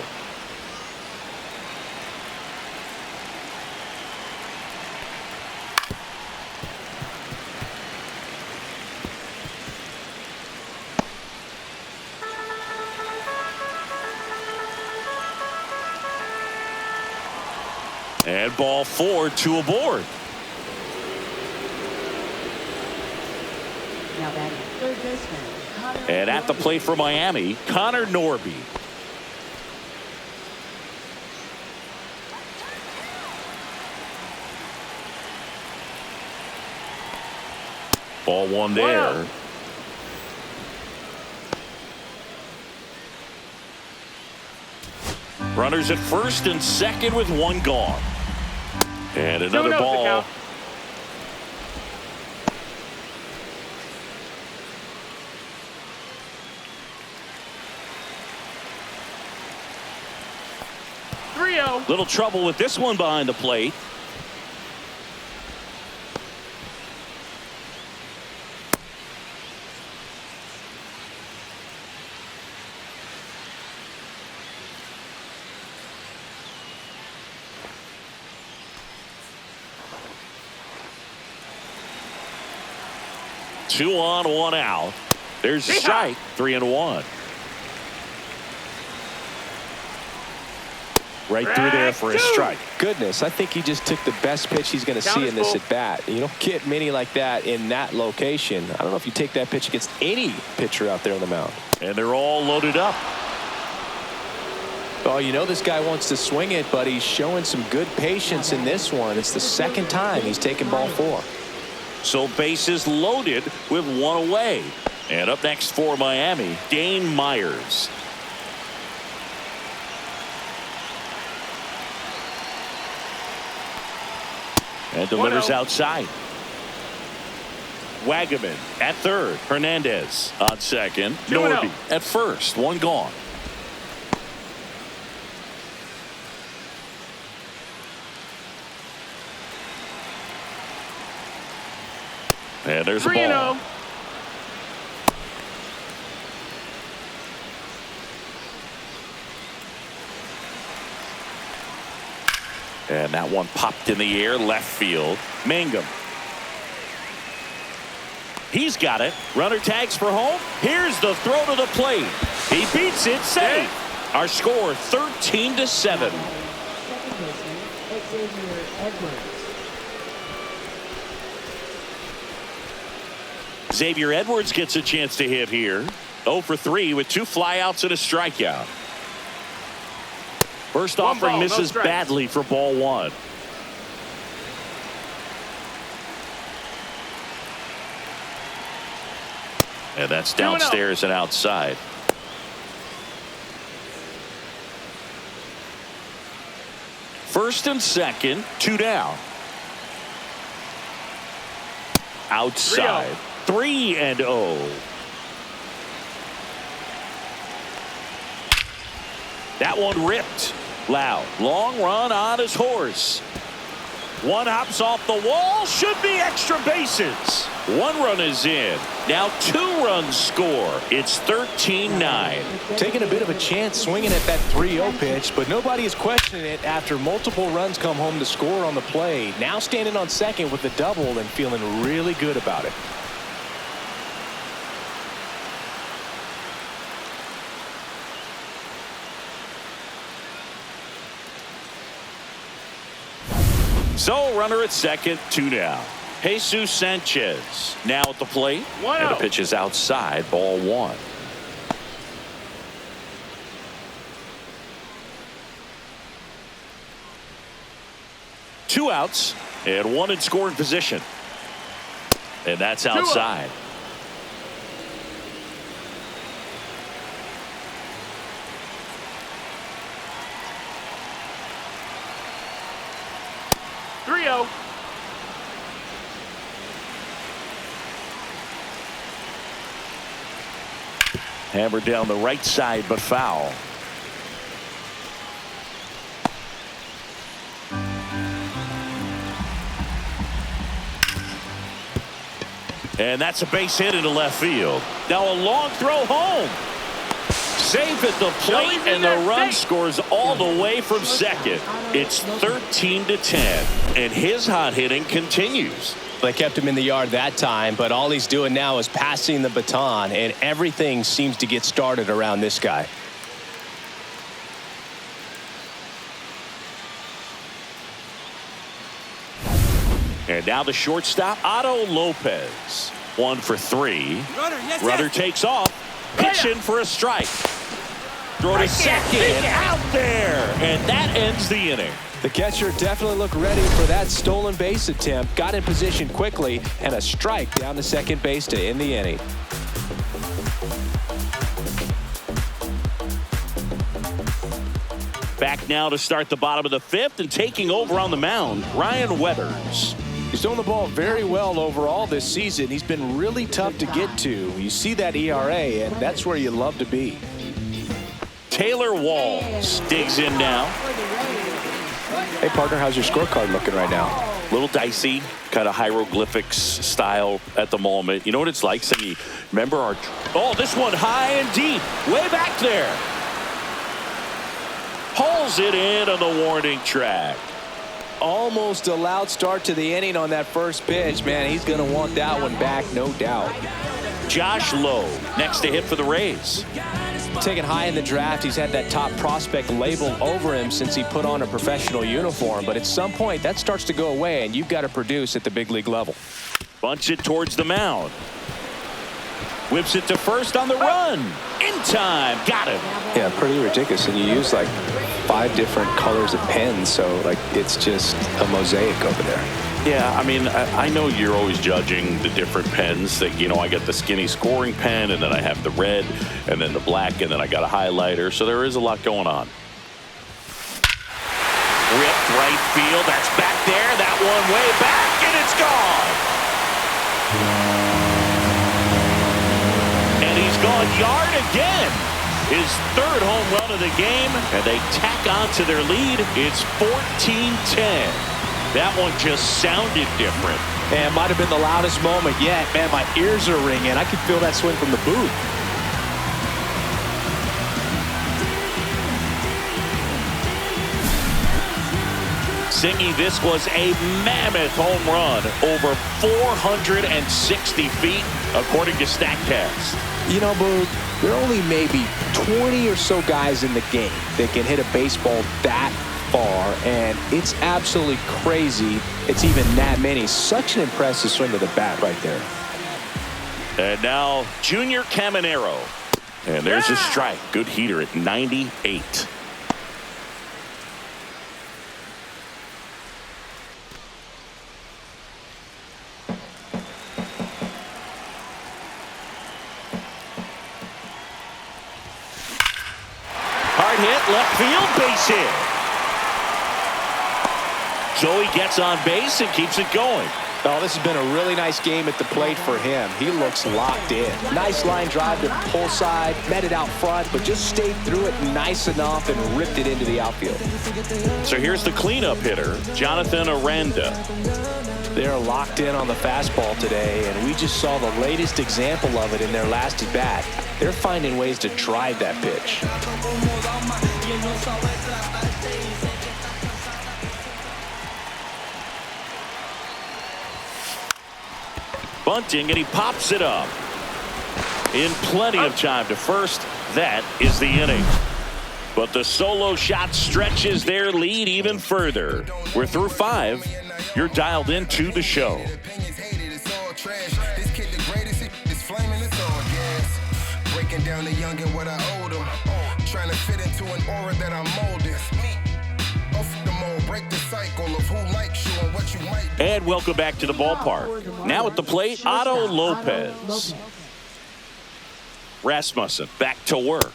And ball 4, 2 aboard. Now batting third baseman. And at the plate for Miami, Connor Norby. Ball 1 there. Runners at first and second with 1 gone. And another ball. Little trouble with this one behind the plate. Two on, 1 out. There's a strike. 3-1. Right through there for a strike. Goodness, I think he just took the best pitch he's going to see in this at bat. You don't get many like that in that location. I don't know if you take that pitch against any pitcher out there on the mound. And they're all loaded up. Oh, you know this guy wants to swing it, but he's showing some good patience in this one. It's the second time he's taken ball 4. So bases loaded with 1 away. And up next for Miami, Dane Myers. And delivers outside. Wagaman at third. Hernandez on second. Norby at first. 1 gone. And there's a ball. And that one popped in the air left field. Mangum. He's got it. Runner tags for home. Here's the throw to the plate. He beats it. Safe. Our score 13-7. Second baseman, Xavier Edwards. Xavier Edwards gets a chance to hit here. 0 for 3 with 2 flyouts and a strikeout. First offering misses badly for ball 1. And that's downstairs and outside. First and second, 2 down. Outside. 3-0. That one ripped. Loud. Long run on his horse. One hops off the wall. Should be extra bases. 1 run is in. Now 2 runs score. It's 13-9. Taking a bit of a chance swinging at that 3-0 pitch, but nobody is questioning it after multiple runs come home to score on the play. Now standing on second with the double and feeling really good about it. So runner at second, 2 down. Jesus Sanchez now at the plate. And the pitch is outside, ball 1. Two outs and 1 in scoring position. And that's outside. Hammered down the right side, but foul. And that's a base hit into left field. Now a long throw home. safe at the plate, and the run scores all the way from second. It's 13-10, and his hot hitting continues. They kept him in the yard that time, but all he's doing now is passing the baton, and everything seems to get started around this guy. And now the shortstop, Otto Lopez. 1 for 3. Runner takes off. Pitch in for a strike. Throw to second. Out there. And that ends the inning. The catcher definitely looked ready for that stolen base attempt. Got in position quickly, and a strike down to second base to end the inning. Back now to start the bottom of the 5th, and taking over on the mound, Ryan Weathers. He's thrown the ball very well overall this season. He's been really tough to get to. You see that ERA, and that's where you love to be. Taylor Walls digs in now. Hey, partner, how's your scorecard looking right now? A little dicey, kind of hieroglyphics style at the moment. You know what it's like? Singy, remember our... Oh, this one high and deep, way back there. Hauls it in on the warning track. Almost a loud start to the inning on that first pitch. Man, he's going to want that one back, no doubt. Josh Lowe next to hit for the Rays. Taken high in the draft, he's had that top prospect label over him since he put on a professional uniform. But at some point, that starts to go away, and you've got to produce at the big league level. Bunch it towards the mound. Whips it to first on the run. In time. Got him. Yeah, pretty ridiculous. And you use like 5 different colors of pens, so like it's just a mosaic over there. Yeah, I mean, I know you're always judging the different pens. That, you know, I get the skinny scoring pen, and then I have the red, and then the black, and then I got a highlighter. So there is a lot going on. Ripped right field. That's back there. That one way back, and it's gone. And he's gone yard again. His 3rd home run of the game, and they tack on to their lead. It's 14-10. That one just sounded different. And might have been the loudest moment yet. Man, my ears are ringing. I could feel that swing from the booth. Singy, this was a mammoth home run, over 460 feet, according to StatCast. You know, Boo, there are only maybe 20 or so guys in the game that can hit a baseball that far, and it's absolutely crazy it's even that many. Such an impressive swing of the bat right there. And now Junior Caminero, and there's a strike. Good heater at 98. Hard hit, left field, base hit. Joey gets on base and keeps it going. Oh, this has been a really nice game at the plate for him. He looks locked in. Nice line drive to the pull side, met it out front, but just stayed through it nice enough and ripped it into the outfield. So here's the cleanup hitter, Jonathan Aranda. They're locked in on the fastball today, and we just saw the latest example of it in their last at-bat. They're finding ways to drive that pitch. Bunting, and he pops it up. In plenty of time to first. That is the inning. But the solo shot stretches their lead even further. We're through 5. You're dialed into the show. Breaking down the young and what I owe them. Trying to fit into an aura that I'm molded. Off the mold, break the cycle of who likes you and what you might. And welcome back to the ballpark. Now at the plate, Otto Lopez. Rasmussen back to work.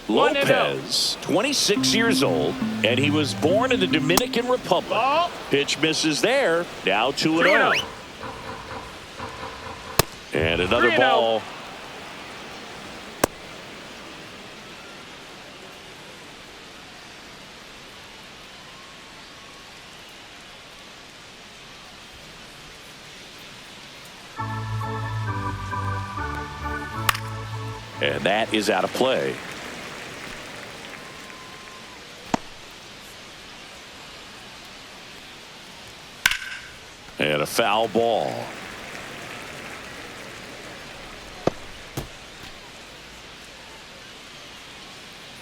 Lopez, 26 years old, and he was born in the Dominican Republic. Pitch misses there. Now 2-0. And another ball. And that is out of play. And a foul ball.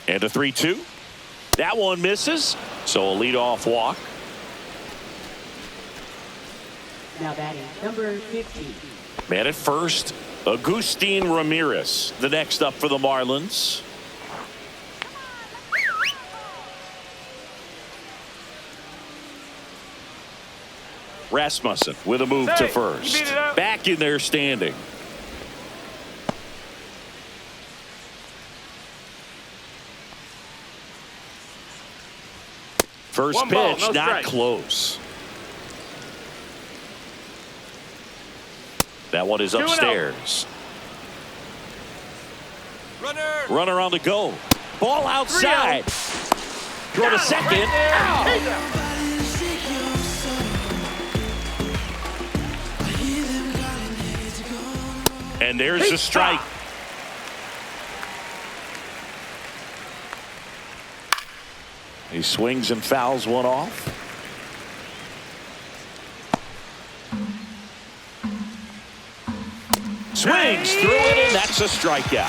And a 3-2. That one misses. So a leadoff walk. Now batting, number 50. Man at first, Agustin Ramirez, the next up for the Marlins. Rasmussen with a move to first. Back in there standing. First One ball, pitch, no not strike. close. That one is 2-0. upstairs. Runner on the go. Ball outside. Throw to second. Out. And there's the strike. He swings and fouls one off. Swings through it, and that's a strikeout.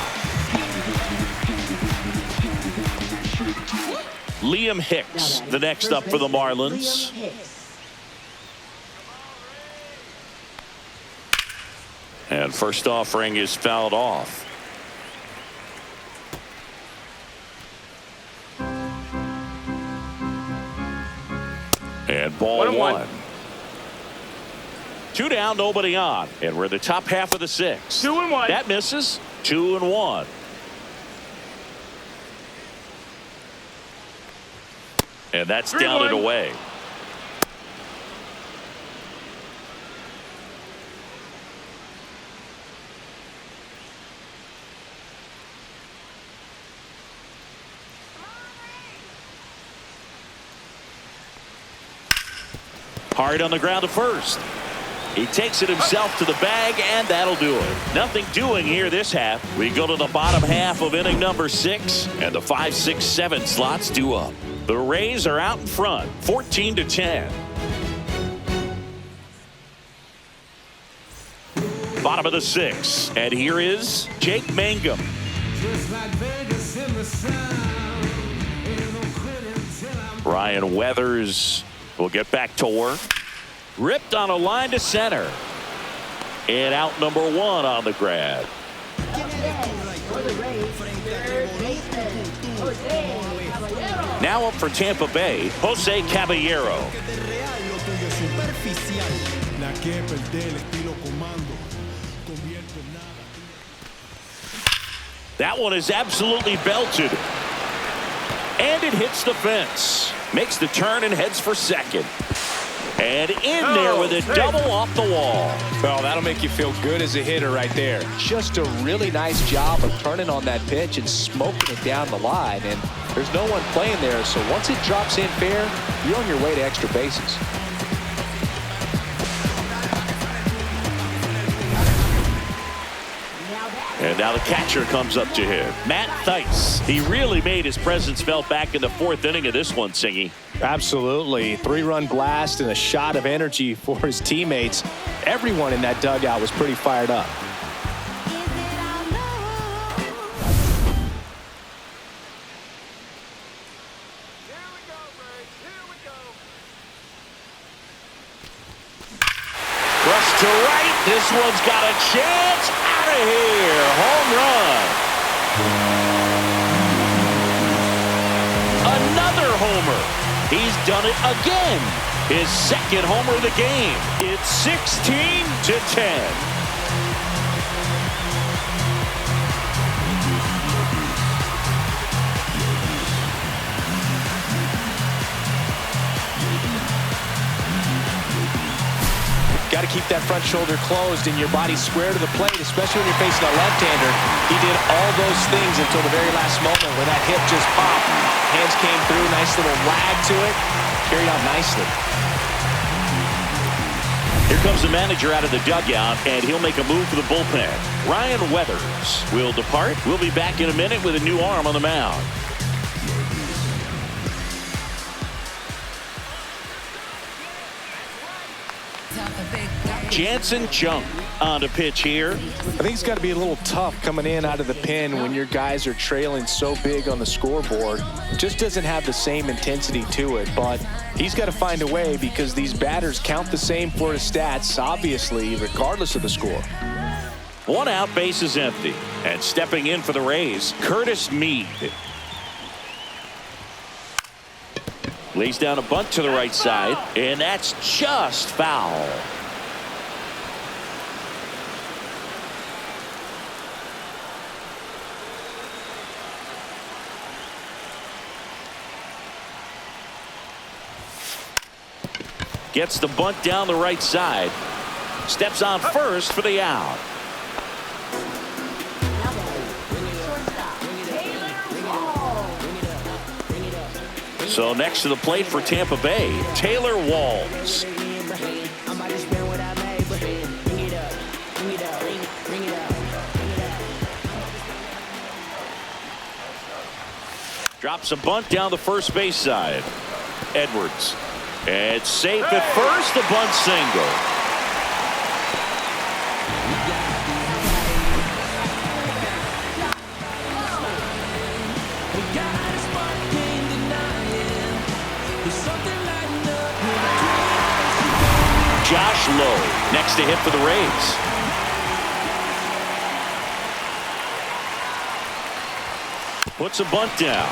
Liam Hicks, the next up for the Marlins. And first offering is fouled off. And ball 1. 2 down, nobody on. And we're in the top half of the 6th. 2-1. That misses. 2-1. And that's down and away. Hard on the ground to first. He takes it himself to the bag, and that'll do it. Nothing doing here this half. We go to the bottom half of inning number 6, and the 5, 6, 7 slots due up. The Rays are out in front, 14-10. Bottom of the 6th, and here is Jake Mangum. Ryan Weathers will get back to work. Ripped on a line to center. And out number 1 on the grab. Now up for Tampa Bay, Jose Caballero. That one is absolutely belted. And it hits the fence. Makes the turn and heads for second. And in there with a double off the wall. Well, that'll make you feel good as a hitter right there. Just a really nice job of turning on that pitch and smoking it down the line. And there's no one playing there, so once it drops in fair, you're on your way to extra bases. And now the catcher comes up to him. Matt Theis. He really made his presence felt back in the 4th inning of this one, Singy. Absolutely. 3-run blast and a shot of energy for his teammates. Everyone in that dugout was pretty fired up. Thrust to right. This one's got a chance. Out of here. Home run. Another homer. He's done it again. His 2nd homer of the game. It's 16-10. Got to keep that front shoulder closed and your body square to the plate, especially when you're facing a left-hander. He did all those things until the very last moment when that hip just popped. Hands came through, nice little lag to it. Carried out nicely. Here comes the manager out of the dugout, and he'll make a move for the bullpen. Ryan Weathers will depart. We'll be back in a minute with a new arm on the mound. Talk Jansen Junk on the pitch here. I think it's got to be a little tough coming in out of the pen when your guys are trailing so big on the scoreboard. Just doesn't have the same intensity to it, but he's got to find a way because these batters count the same for his stats, obviously, regardless of the score. 1 out, base is empty. And stepping in for the Rays, Curtis Mead. Lays down a bunt to the right side, and that's just foul. Gets the bunt down the right side. Steps on first for the out. So next to the plate for Tampa Bay, Taylor Walls. Drops a bunt down the first base side. Edwards. It's safe at first, the bunt single. Josh Lowe next to hit for the Rays. Puts a bunt down.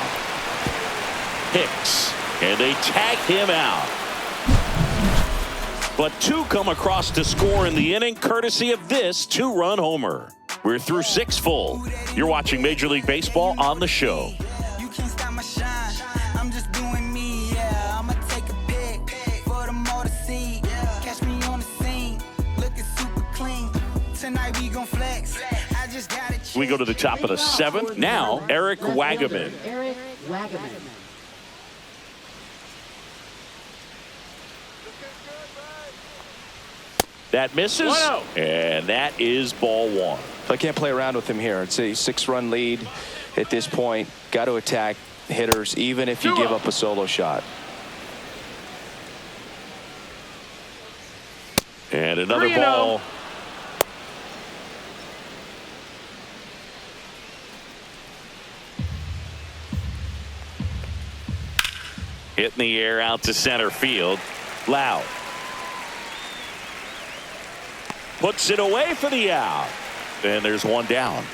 Hicks, and they tag him out. But 2 come across to score in the inning, courtesy of this 2-run homer. We're through 6 full. You're watching Major League Baseball on the show. You can't stop my shine. I'm just doing me, yeah. I'ma take a pic for them all to see. Catch me on the scene, looking super clean. Tonight we gon' flex. I just got it. We go to the top of the 7th. Now, Eric Wagaman. Eric Wagaman. That misses, 1-0. and that is ball 1. I can't play around with him here. It's a 6-run lead at this point. Got to attack hitters, even if you give up a solo shot. And another 3-0. ball. Hit in the air out to center field. Loud. Puts it away for the out. And there's 1 down.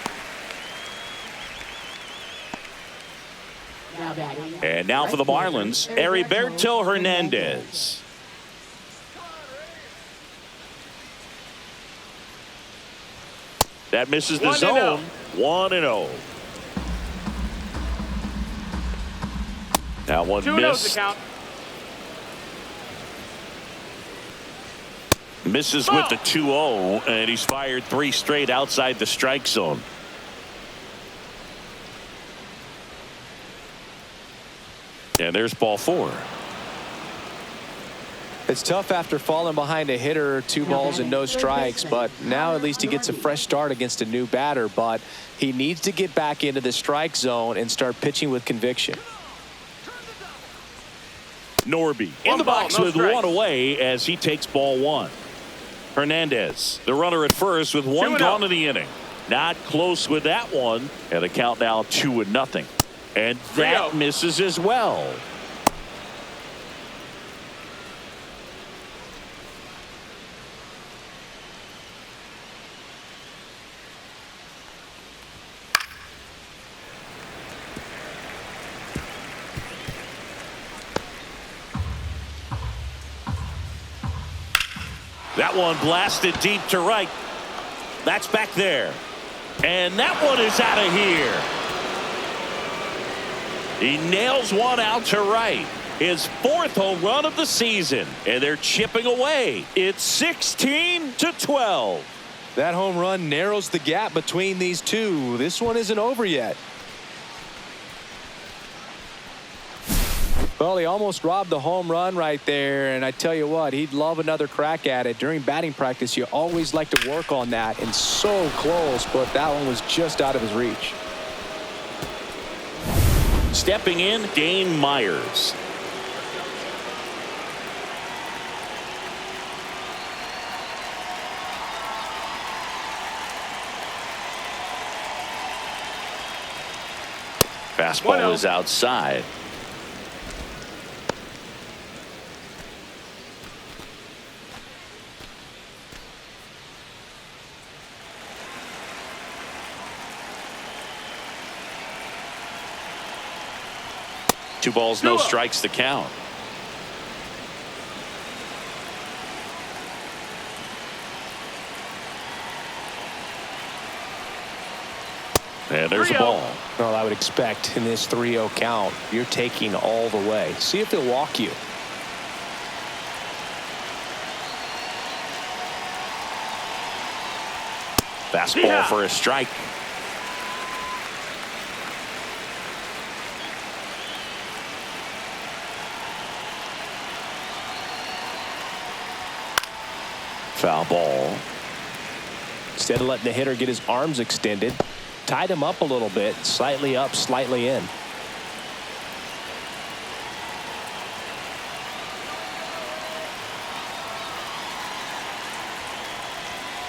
And now for the Marlins, Heriberto Hernandez. That misses the 1-0. zone. 1-0. That one 2-0's missed. the count. Misses with the 2-0, and he's fired 3 straight outside the strike zone. And there's ball 4. It's tough after falling behind a hitter, 2 balls and no strikes, but now at least he gets a fresh start against a new batter, but he needs to get back into the strike zone and start pitching with conviction. Norby in One the ball, box no with strikes. 1 away as he takes ball 1. Hernandez, the runner at first with 1 2-0. gone in the inning. Not close with that one. And the count now 2-0. And that 3-0. misses as well. That one blasted deep to right. That's back there. And that one is out of here. He nails one out to right. His 4th home run of the season. And they're chipping away. It's 16-12. That home run narrows the gap between these two. This one isn't over yet. Well, he almost robbed the home run right there, and I tell you what, he'd love another crack at it. During batting practice, you always like to work on that, and so close, but that one was just out of his reach. Stepping in, Dane Myers. Fastball is outside. Two balls, no strikes, the count. And there's a ball. Well, I would expect in this 3-0 count, you're taking all the way. See if he'll walk you. Fastball for a strike. Foul ball. Instead of letting the hitter get his arms extended, tied him up a little bit, slightly up, slightly in.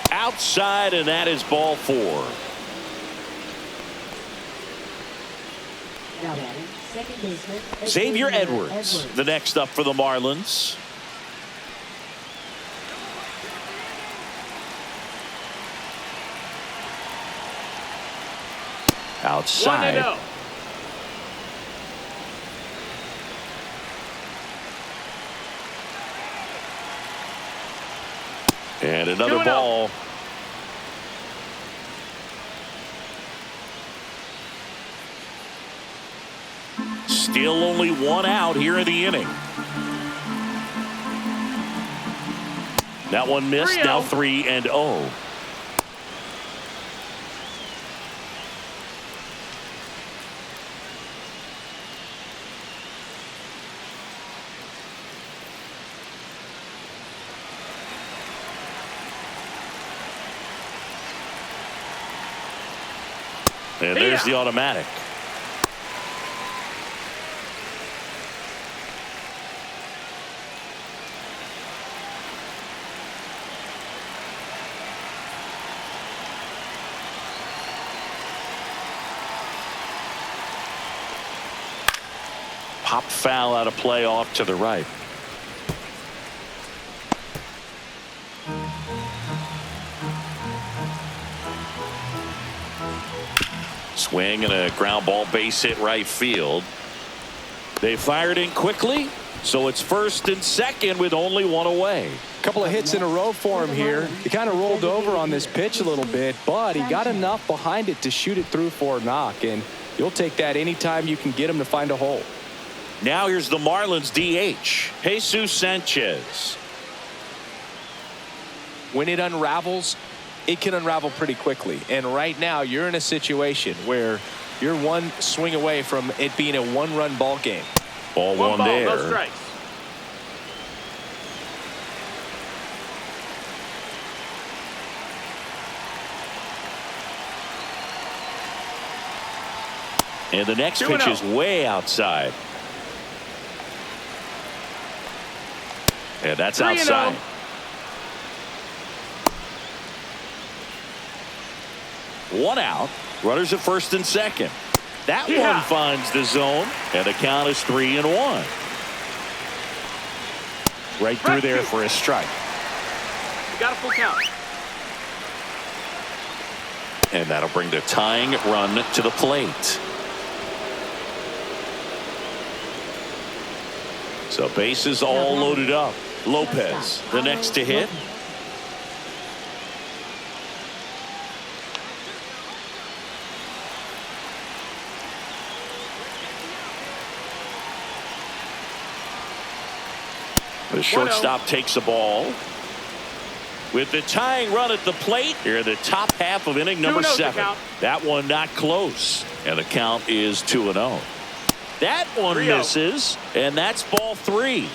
Outside, and that is ball 4. Now batting, second baseman, Xavier Edwards, the next up for the Marlins. Outside. 1-0. And another ball. Still only 1 out here in the inning. That one missed. 3-0. Now 3-0. And there's the automatic. Pop foul out of play off to the right. Swing and a ground ball, base hit right field. They fired in quickly, so it's first and second with only 1 away. A couple of hits in a row for him here. He kind of rolled over on this pitch a little bit, but he got enough behind it to shoot it through for a knock, and you'll take that anytime you can get him to find a hole. Now here's the Marlins DH, Jesus Sanchez. When it unravels, it can unravel pretty quickly. And right now, you're in a situation where you're one swing away from it being a 1-run ball game. Ball one there. No strikes. And the next pitch is way outside. And that's outside. 1 out. Runners at first and second. That one finds the zone, and the count is 3-1. Right through there for a strike. You got a full count. And that'll bring the tying run to the plate. So bases all loaded up. Lopez, the next to hit. The shortstop takes the ball. With the tying run at the plate, here in the top half of inning number 7. That one not close. And the count is 2-0. That one misses, and that's ball 3.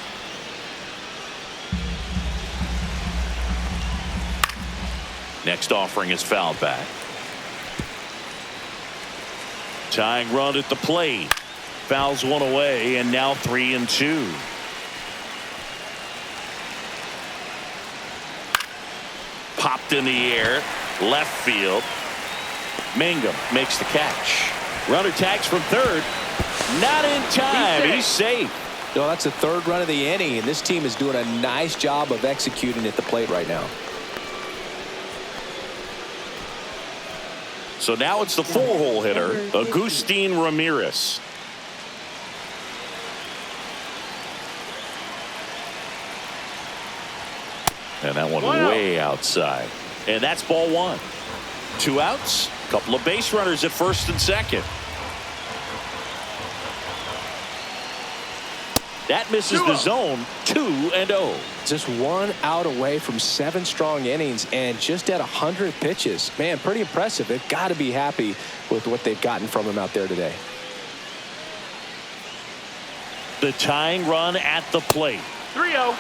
Next offering is fouled back. Tying run at the plate. Fouls one away, and now 3-2. Popped in the air, left field. Mangum makes the catch. Runner tags from third. Not in time. He's safe. No, that's the third run of the inning, and this team is doing a nice job of executing at the plate right now. So now it's the four-hole hitter, Agustin Ramirez. And that one way outside. And that's ball one. 2 outs, a couple of base runners at first and second. That misses the zone. 2-0. Just 1 out away from 7 strong innings and just at 100 pitches. Man, pretty impressive. They've got to be happy with what they've gotten from him out there today. The tying run at the plate. 3-0.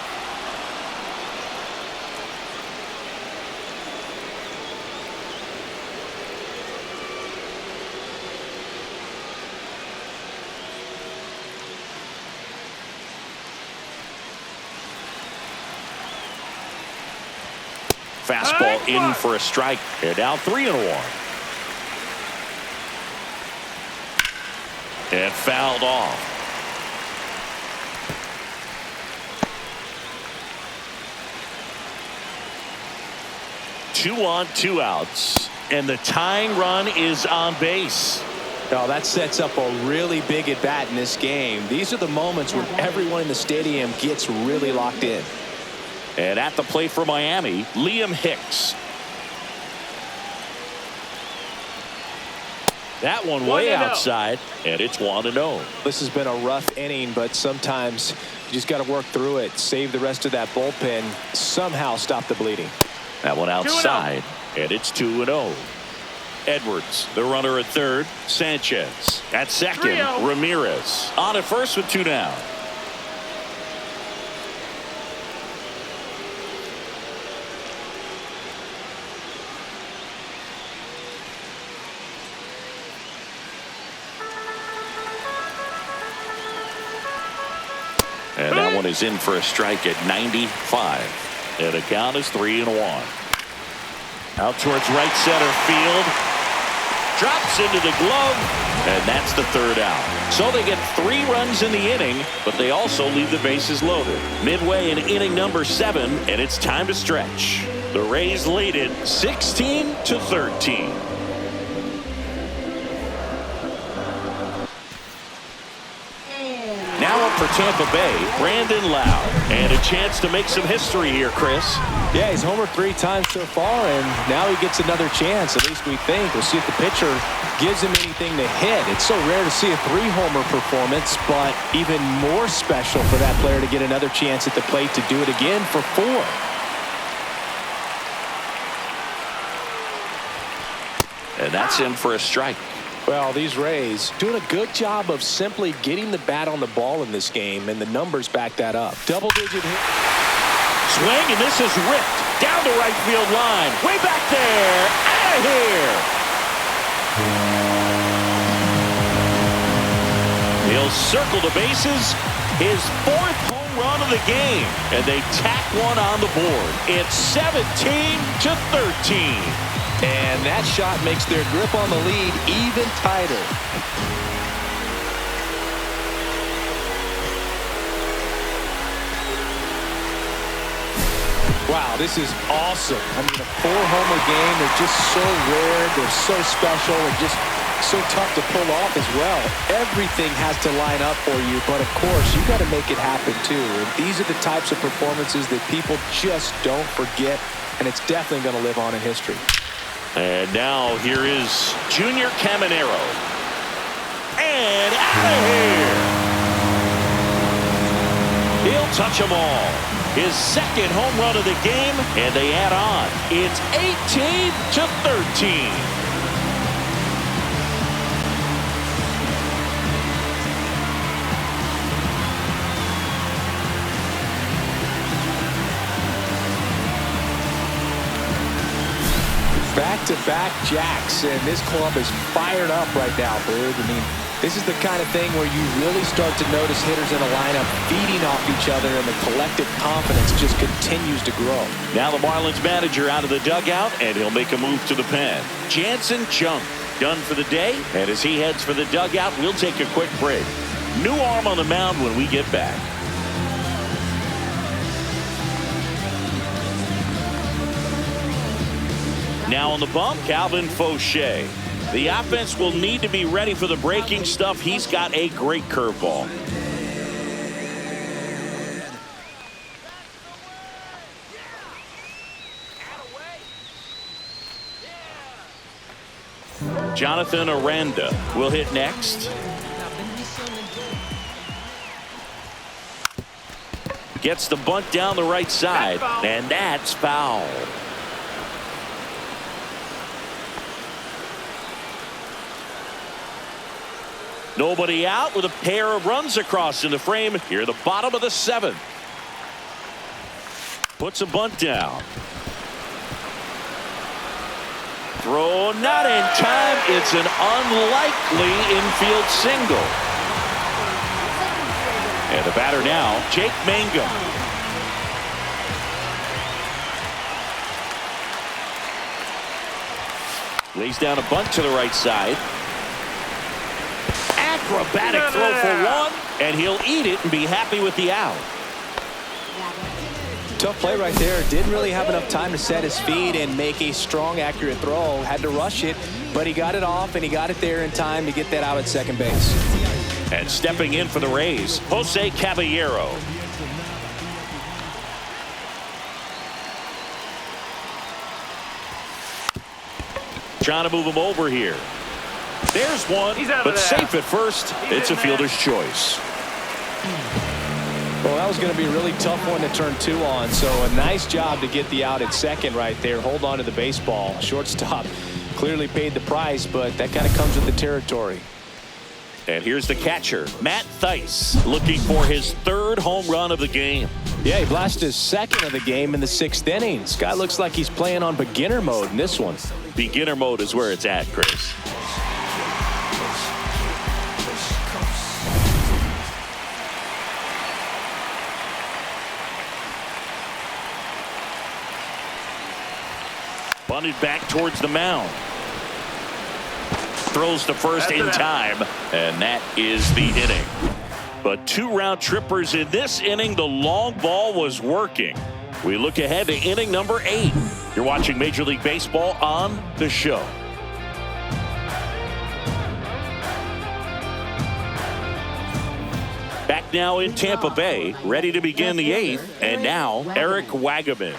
Fastball in for a strike. They're down 3-1. And fouled off. Two on, 2 outs. And the tying run is on base. Oh, that sets up a really big at bat in this game. These are the moments when everyone in the stadium gets really locked in. And at the plate for Miami, Liam Hicks. That one way outside, and it's 1-0. This has been a rough inning, but sometimes you just got to work through it, save the rest of that bullpen, somehow stop the bleeding. That one outside, and it's 2-0. Edwards, the runner at third. Sanchez at second. Ramirez on at first with 2 down. And that one is in for a strike at 95. And the count is 3-1. Out towards right center field. Drops into the glove. And that's the 3rd out. So they get 3 runs in the inning, but they also leave the bases loaded. Midway in inning number 7, and it's time to stretch. The Rays lead it 16-13. Now up for Tampa Bay, Brandon Lowe. And a chance to make some history here, Chris. Yeah, he's homered 3 times so far, and now he gets another chance, at least we think. We'll see if the pitcher gives him anything to hit. It's so rare to see a 3-homer performance, but even more special for that player to get another chance at the plate to do it again for 4. And that's in for a strike. Well, these Rays doing a good job of simply getting the bat on the ball in this game, and the numbers back that up. Double-digit hit. Swing, and this is ripped down the right field line. Way back there. Out of here. He'll circle the bases. His 4th home run of the game. And they tack one on the board. It's 17-13. And that shot makes their grip on the lead even tighter. Wow, this is awesome. I mean, a 4-homer game, they're just so rare, they're so special, and just so tough to pull off as well. Everything has to line up for you, but of course, you got to make it happen too. And these are the types of performances that people just don't forget, and it's definitely going to live on in history. And now here is Junior Caminero. And out of here. He'll touch them all. His 2nd home run of the game, and they add on. It's 18-13. Back-to-back jacks, and this club is fired up right now, Boog. I mean, this is the kind of thing where you really start to notice hitters in a lineup feeding off each other, and the collective confidence just continues to grow. Now the Marlins manager out of the dugout, and he'll make a move to the pen. Jansen Junk. done for the day. And as he heads for the dugout, we'll take a quick break. New arm on the mound when we get back. Now on the bump, Calvin Fauché. The offense will need to be ready for the breaking stuff. He's got a great curveball. Jonathan Aranda will hit next. Gets the bunt down the right side, and that's foul. Nobody out with a pair of runs across in the frame here, the bottom of the 7th. Puts a bunt down. Throw not in time. It's an unlikely infield single. And the batter now, Jake Mangum. Lays down a bunt to the right side. Acrobatic throw for one, and he'll eat it and be happy with the out. Tough play right there. Didn't really have enough time to set his feet and make a strong, accurate throw. Had to rush it, but he got it off, and he got it there in time to get that out at second base. And stepping in for the Rays, Jose Caballero. Trying to move him over here. There's one, but safe at first. It's a fielder's choice. Well, that was going to be a really tough one to turn 2 on, so a nice job to get the out at second right there. Hold on to the baseball. Shortstop clearly paid the price, but that kind of comes with the territory. And here's the catcher, Matt Thaiss, looking for his 3rd home run of the game. Yeah, he blasted his 2nd of the game in the 6th inning. This guy looks like he's playing on beginner mode in this one. Beginner mode is where it's at, Chris. Bunted back towards the mound. Throws to first in time, and that is the inning. But 2 round trippers in this inning. The long ball was working. We look ahead to inning number 8. You're watching Major League Baseball on The Show. Back now in Tampa Bay, ready to begin the 8th, and now Eric Wagaman.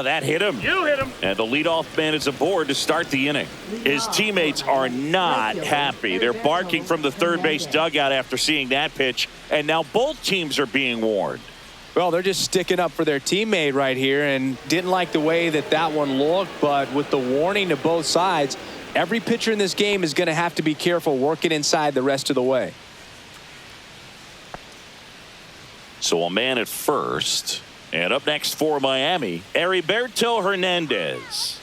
That hit him. You hit him. And the leadoff man is aboard to start the inning. His teammates are not happy. They're barking from the third base dugout after seeing that pitch, and now both teams are being warned. Well, they're just sticking up for their teammate right here, and didn't like the way that one looked, but with the warning to both sides, every pitcher in this game is going to have to be careful working inside the rest of the way. So a man at first. And up next for Miami, Heriberto Hernandez.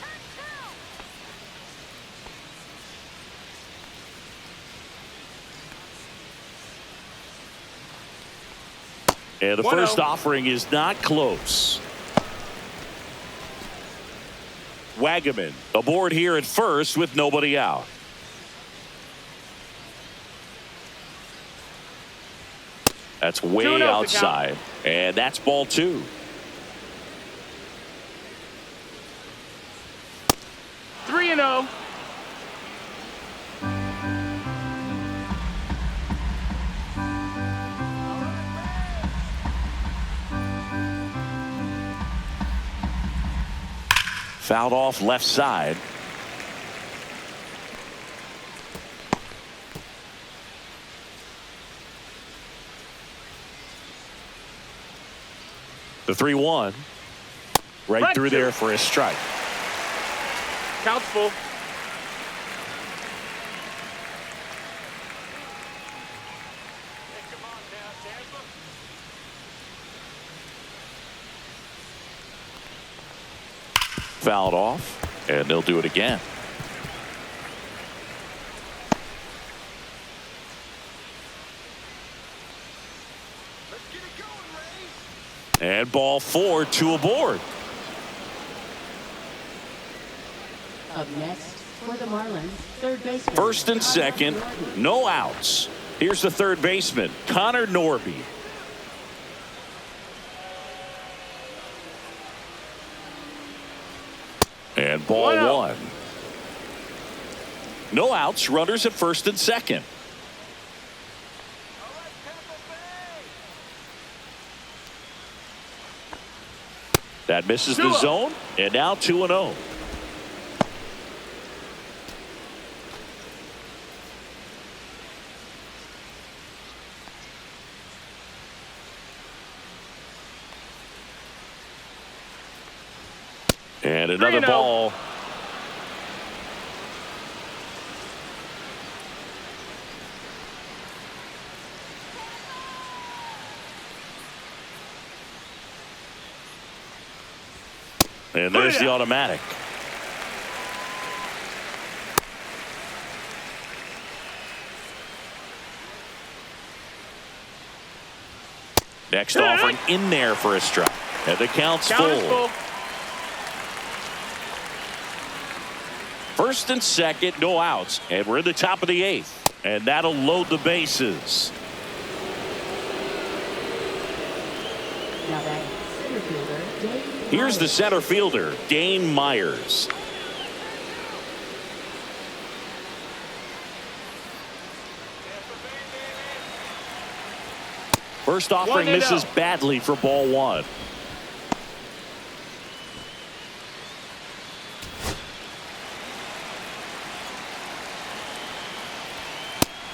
And the first offering is not close. Wagaman aboard here at first with nobody out. That's way outside. And that's ball 2. 3-0. Fouled off left side. The 3-1. Right through there for a strike. Count's full. Fouled off, and they'll do it again. And ball 4, 2 aboard. Up next for the Marlins, third baseman. First and second, no outs. Here's the third baseman, Connor Norby. And ball 1. No outs, runners at first and second. That misses the zone, and now 2-0. And another ball. And there's the automatic. Next offering in there for a strike. And the count's full. First and second, no outs. And we're in the top of the 8th. And that'll load the bases. Now that center fielder, Dane Here's the center fielder, Dane Myers. First offering misses badly for ball 1.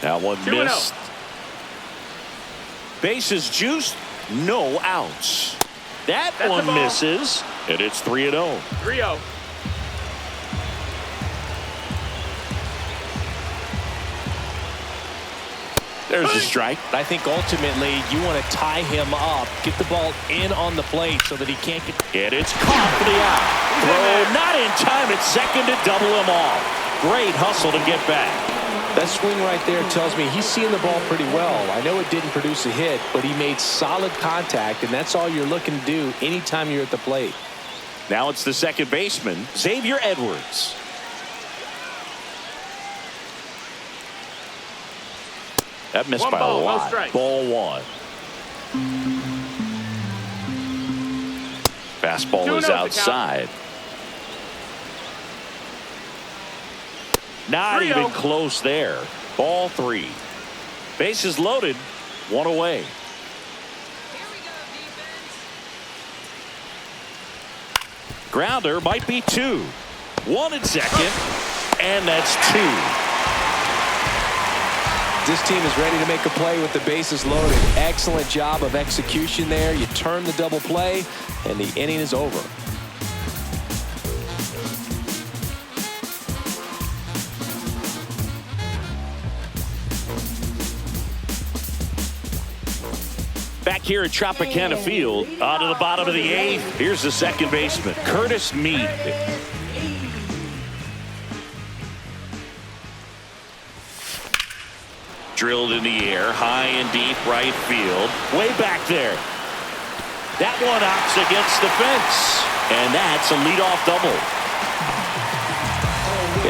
That one missed. Bases juiced, no outs. That's one misses, and it's 3-0. 3-0. There's a strike. I think ultimately you want to tie him up, get the ball in on the plate so that he can't get. And it's caught for the out. Throw not in time at second to double him off. Great hustle to get back. That swing right there tells me he's seeing the ball pretty well. I know it didn't produce a hit, but he made solid contact, and that's all you're looking to do anytime you're at the plate. Now it's the second baseman, Xavier Edwards. That missed by a lot. Ball 1. Fastball is outside. Not even close there. Ball 3. Bases loaded. 1 away. Grounder might be 2. 1 at second. And that's 2. This team is ready to make a play with the bases loaded. Excellent job of execution there. You turn the double play, and the inning is over. Back here at Tropicana Field, on to the bottom of the 8th. Here's the second baseman, Curtis Mead. Drilled in the air, high and deep right field. Way back there. That one opts against the fence. And that's a leadoff double.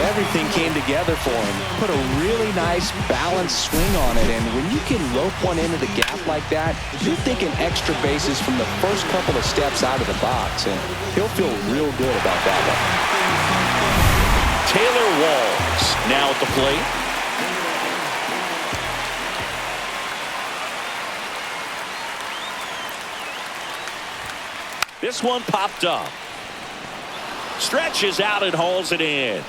Everything came together for him. Put a really nice balanced swing on it. And when you can rope one into the gap like that, you're thinking extra bases from the first couple of steps out of the box. And he'll feel real good about that one. Taylor Walls now at the plate. This one popped up. Stretches out and hauls it in.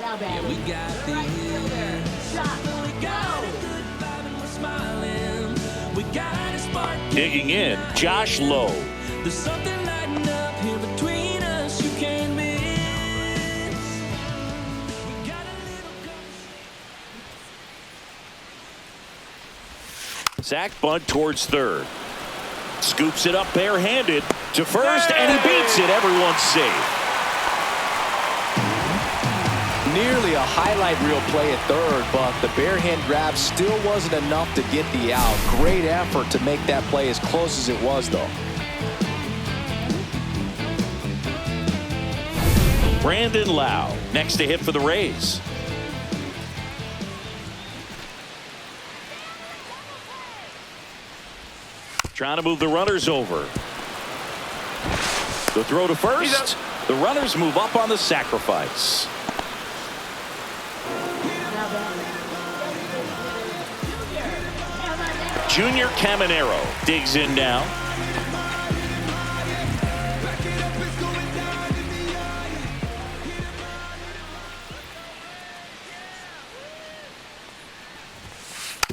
Now back. We got the Right fielder, shot, we got a spark. Digging in, Josh Lowe. There's something lighting up here between us you can't miss. We got a little Zack bunt towards third. Scoops it up barehanded to first, and he beats it. Everyone's safe. nearly a highlight reel play at third, but the bare hand grab still wasn't enough to get the out. Great effort to make that play as close as it was, though. Brandon Lau next to hit for the Rays. Trying to move the runners over. The throw to first. The runners move up on the sacrifice. Junior Caminero digs in now.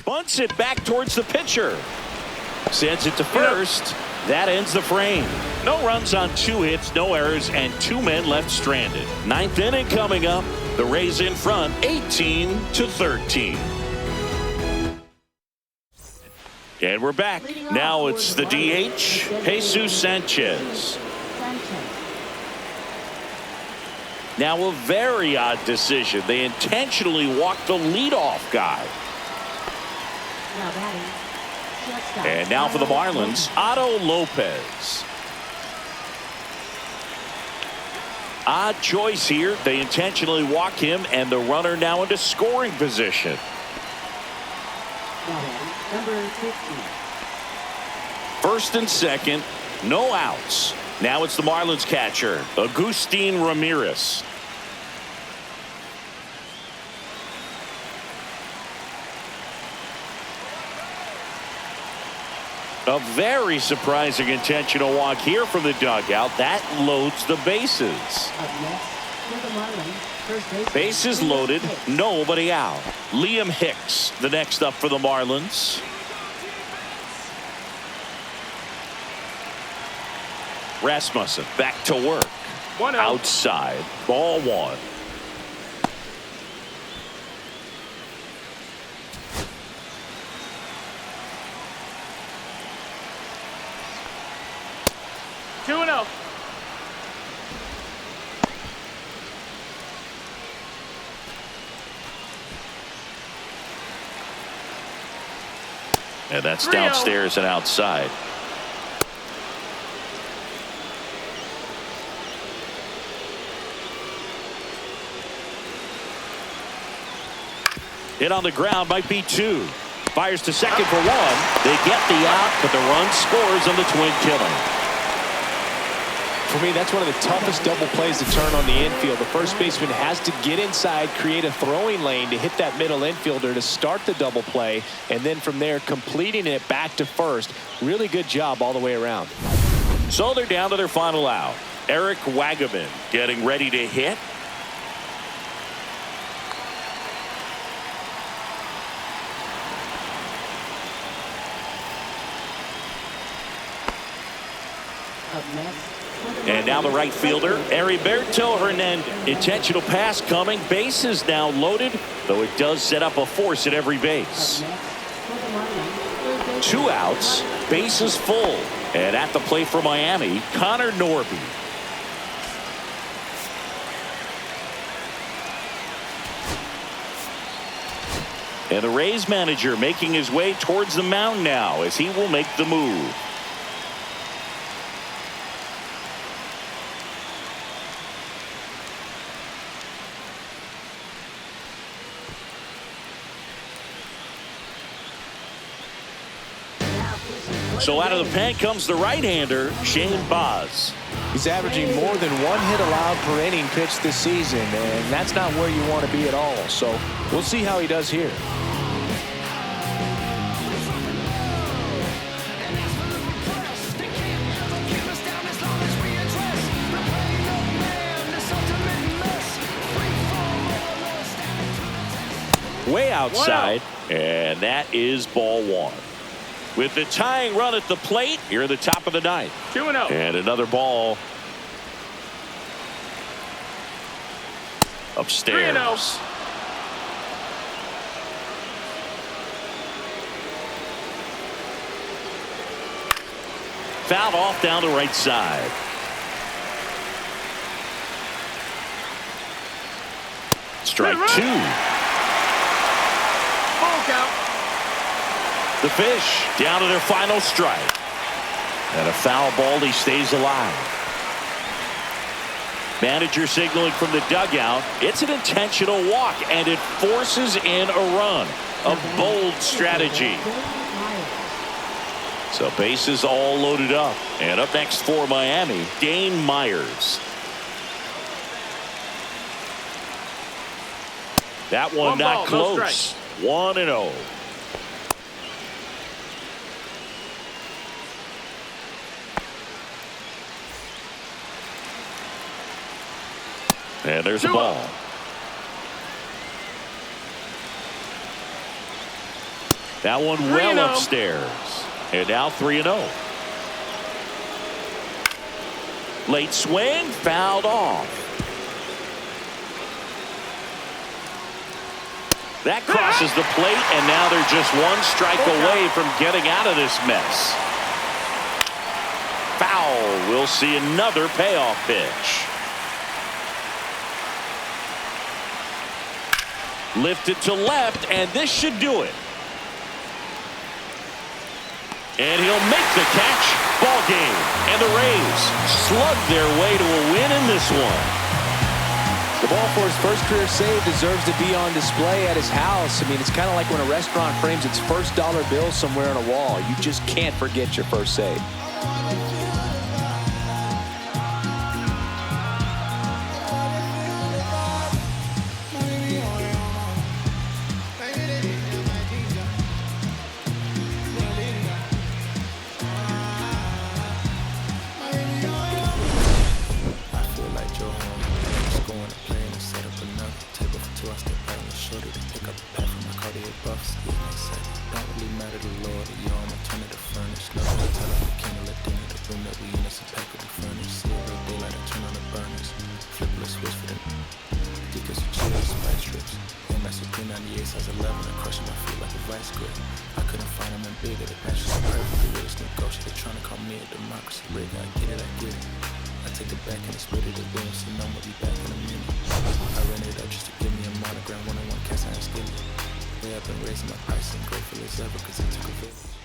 Bunts it back towards the pitcher. Sends it to first. That ends the frame. No runs on 2 hits, no errors, and 2 men left stranded. 9th inning coming up. The Rays in front, 18-13. And we're back. Now it's the DH, Jesus Sanchez. Now a very odd decision. They intentionally walked the leadoff guy. And now for the Marlins, Otto Lopez. Odd choice here. They intentionally walk him, and the runner now into scoring position. Number 50. First and second, no outs. Now it's the Marlins catcher, Agustin Ramirez. A very surprising intentional walk here from the dugout. That loads the bases. Up next for the Marlins, first baseman. Bases loaded, nobody out. Liam Hicks, the next up for the Marlins. Rasmussen back to work. 1 out. Outside, ball 1. And that's downstairs and outside. Hit on the ground, might be 2. Fires to second for 1. They get the out, but the run scores on the twin killing. For me, that's one of the toughest double plays to turn on the infield. The first baseman has to get inside, create a throwing lane to hit that middle infielder to start the double play, and then from there completing it back to first. Really good job all the way around. So they're down to their final out. Eric Wagaman getting ready to hit. Up next. And now the right fielder, Heriberto Hernandez. Intentional pass coming. Bases now loaded, though it does set up a force at every base. 2 outs, bases full. And at the plate for Miami, Connor Norby. And the Rays manager making his way towards the mound now as he will make the move. So out of the pen comes the right-hander, Shane Baz. He's averaging more than 1 hit allowed per inning pitched this season, and that's not where you want to be at all. So we'll see how he does here. Way outside, and that is ball 1. With the tying run at the plate, here at the top of the 9th. 2-0. And another ball upstairs. 3-0. Fouled off down the right side. Strike 2. Full count. The Fish down to their final strike. And a foul ball. He stays alive. Manager signaling from the dugout. It's an intentional walk, and it forces in a run. A bold strategy. So bases all loaded up. And up next for Miami, Dane Myers. That one not close. 1-0. And there's the ball. That one well upstairs. And now 3-0. Late swing, fouled off. That crosses the plate, and now they're just one strike away from getting out of this mess. Foul. We'll see another payoff pitch. Lifted to left, and this should do it. And he'll make the catch. Ball game. And the Rays slug their way to a win in this one. The ball for his first career save deserves to be on display at his house. I mean, it's kind of like when a restaurant frames its first dollar bill somewhere on a wall. You just can't forget your first save. I've been raising my price and grateful as ever because it took a village.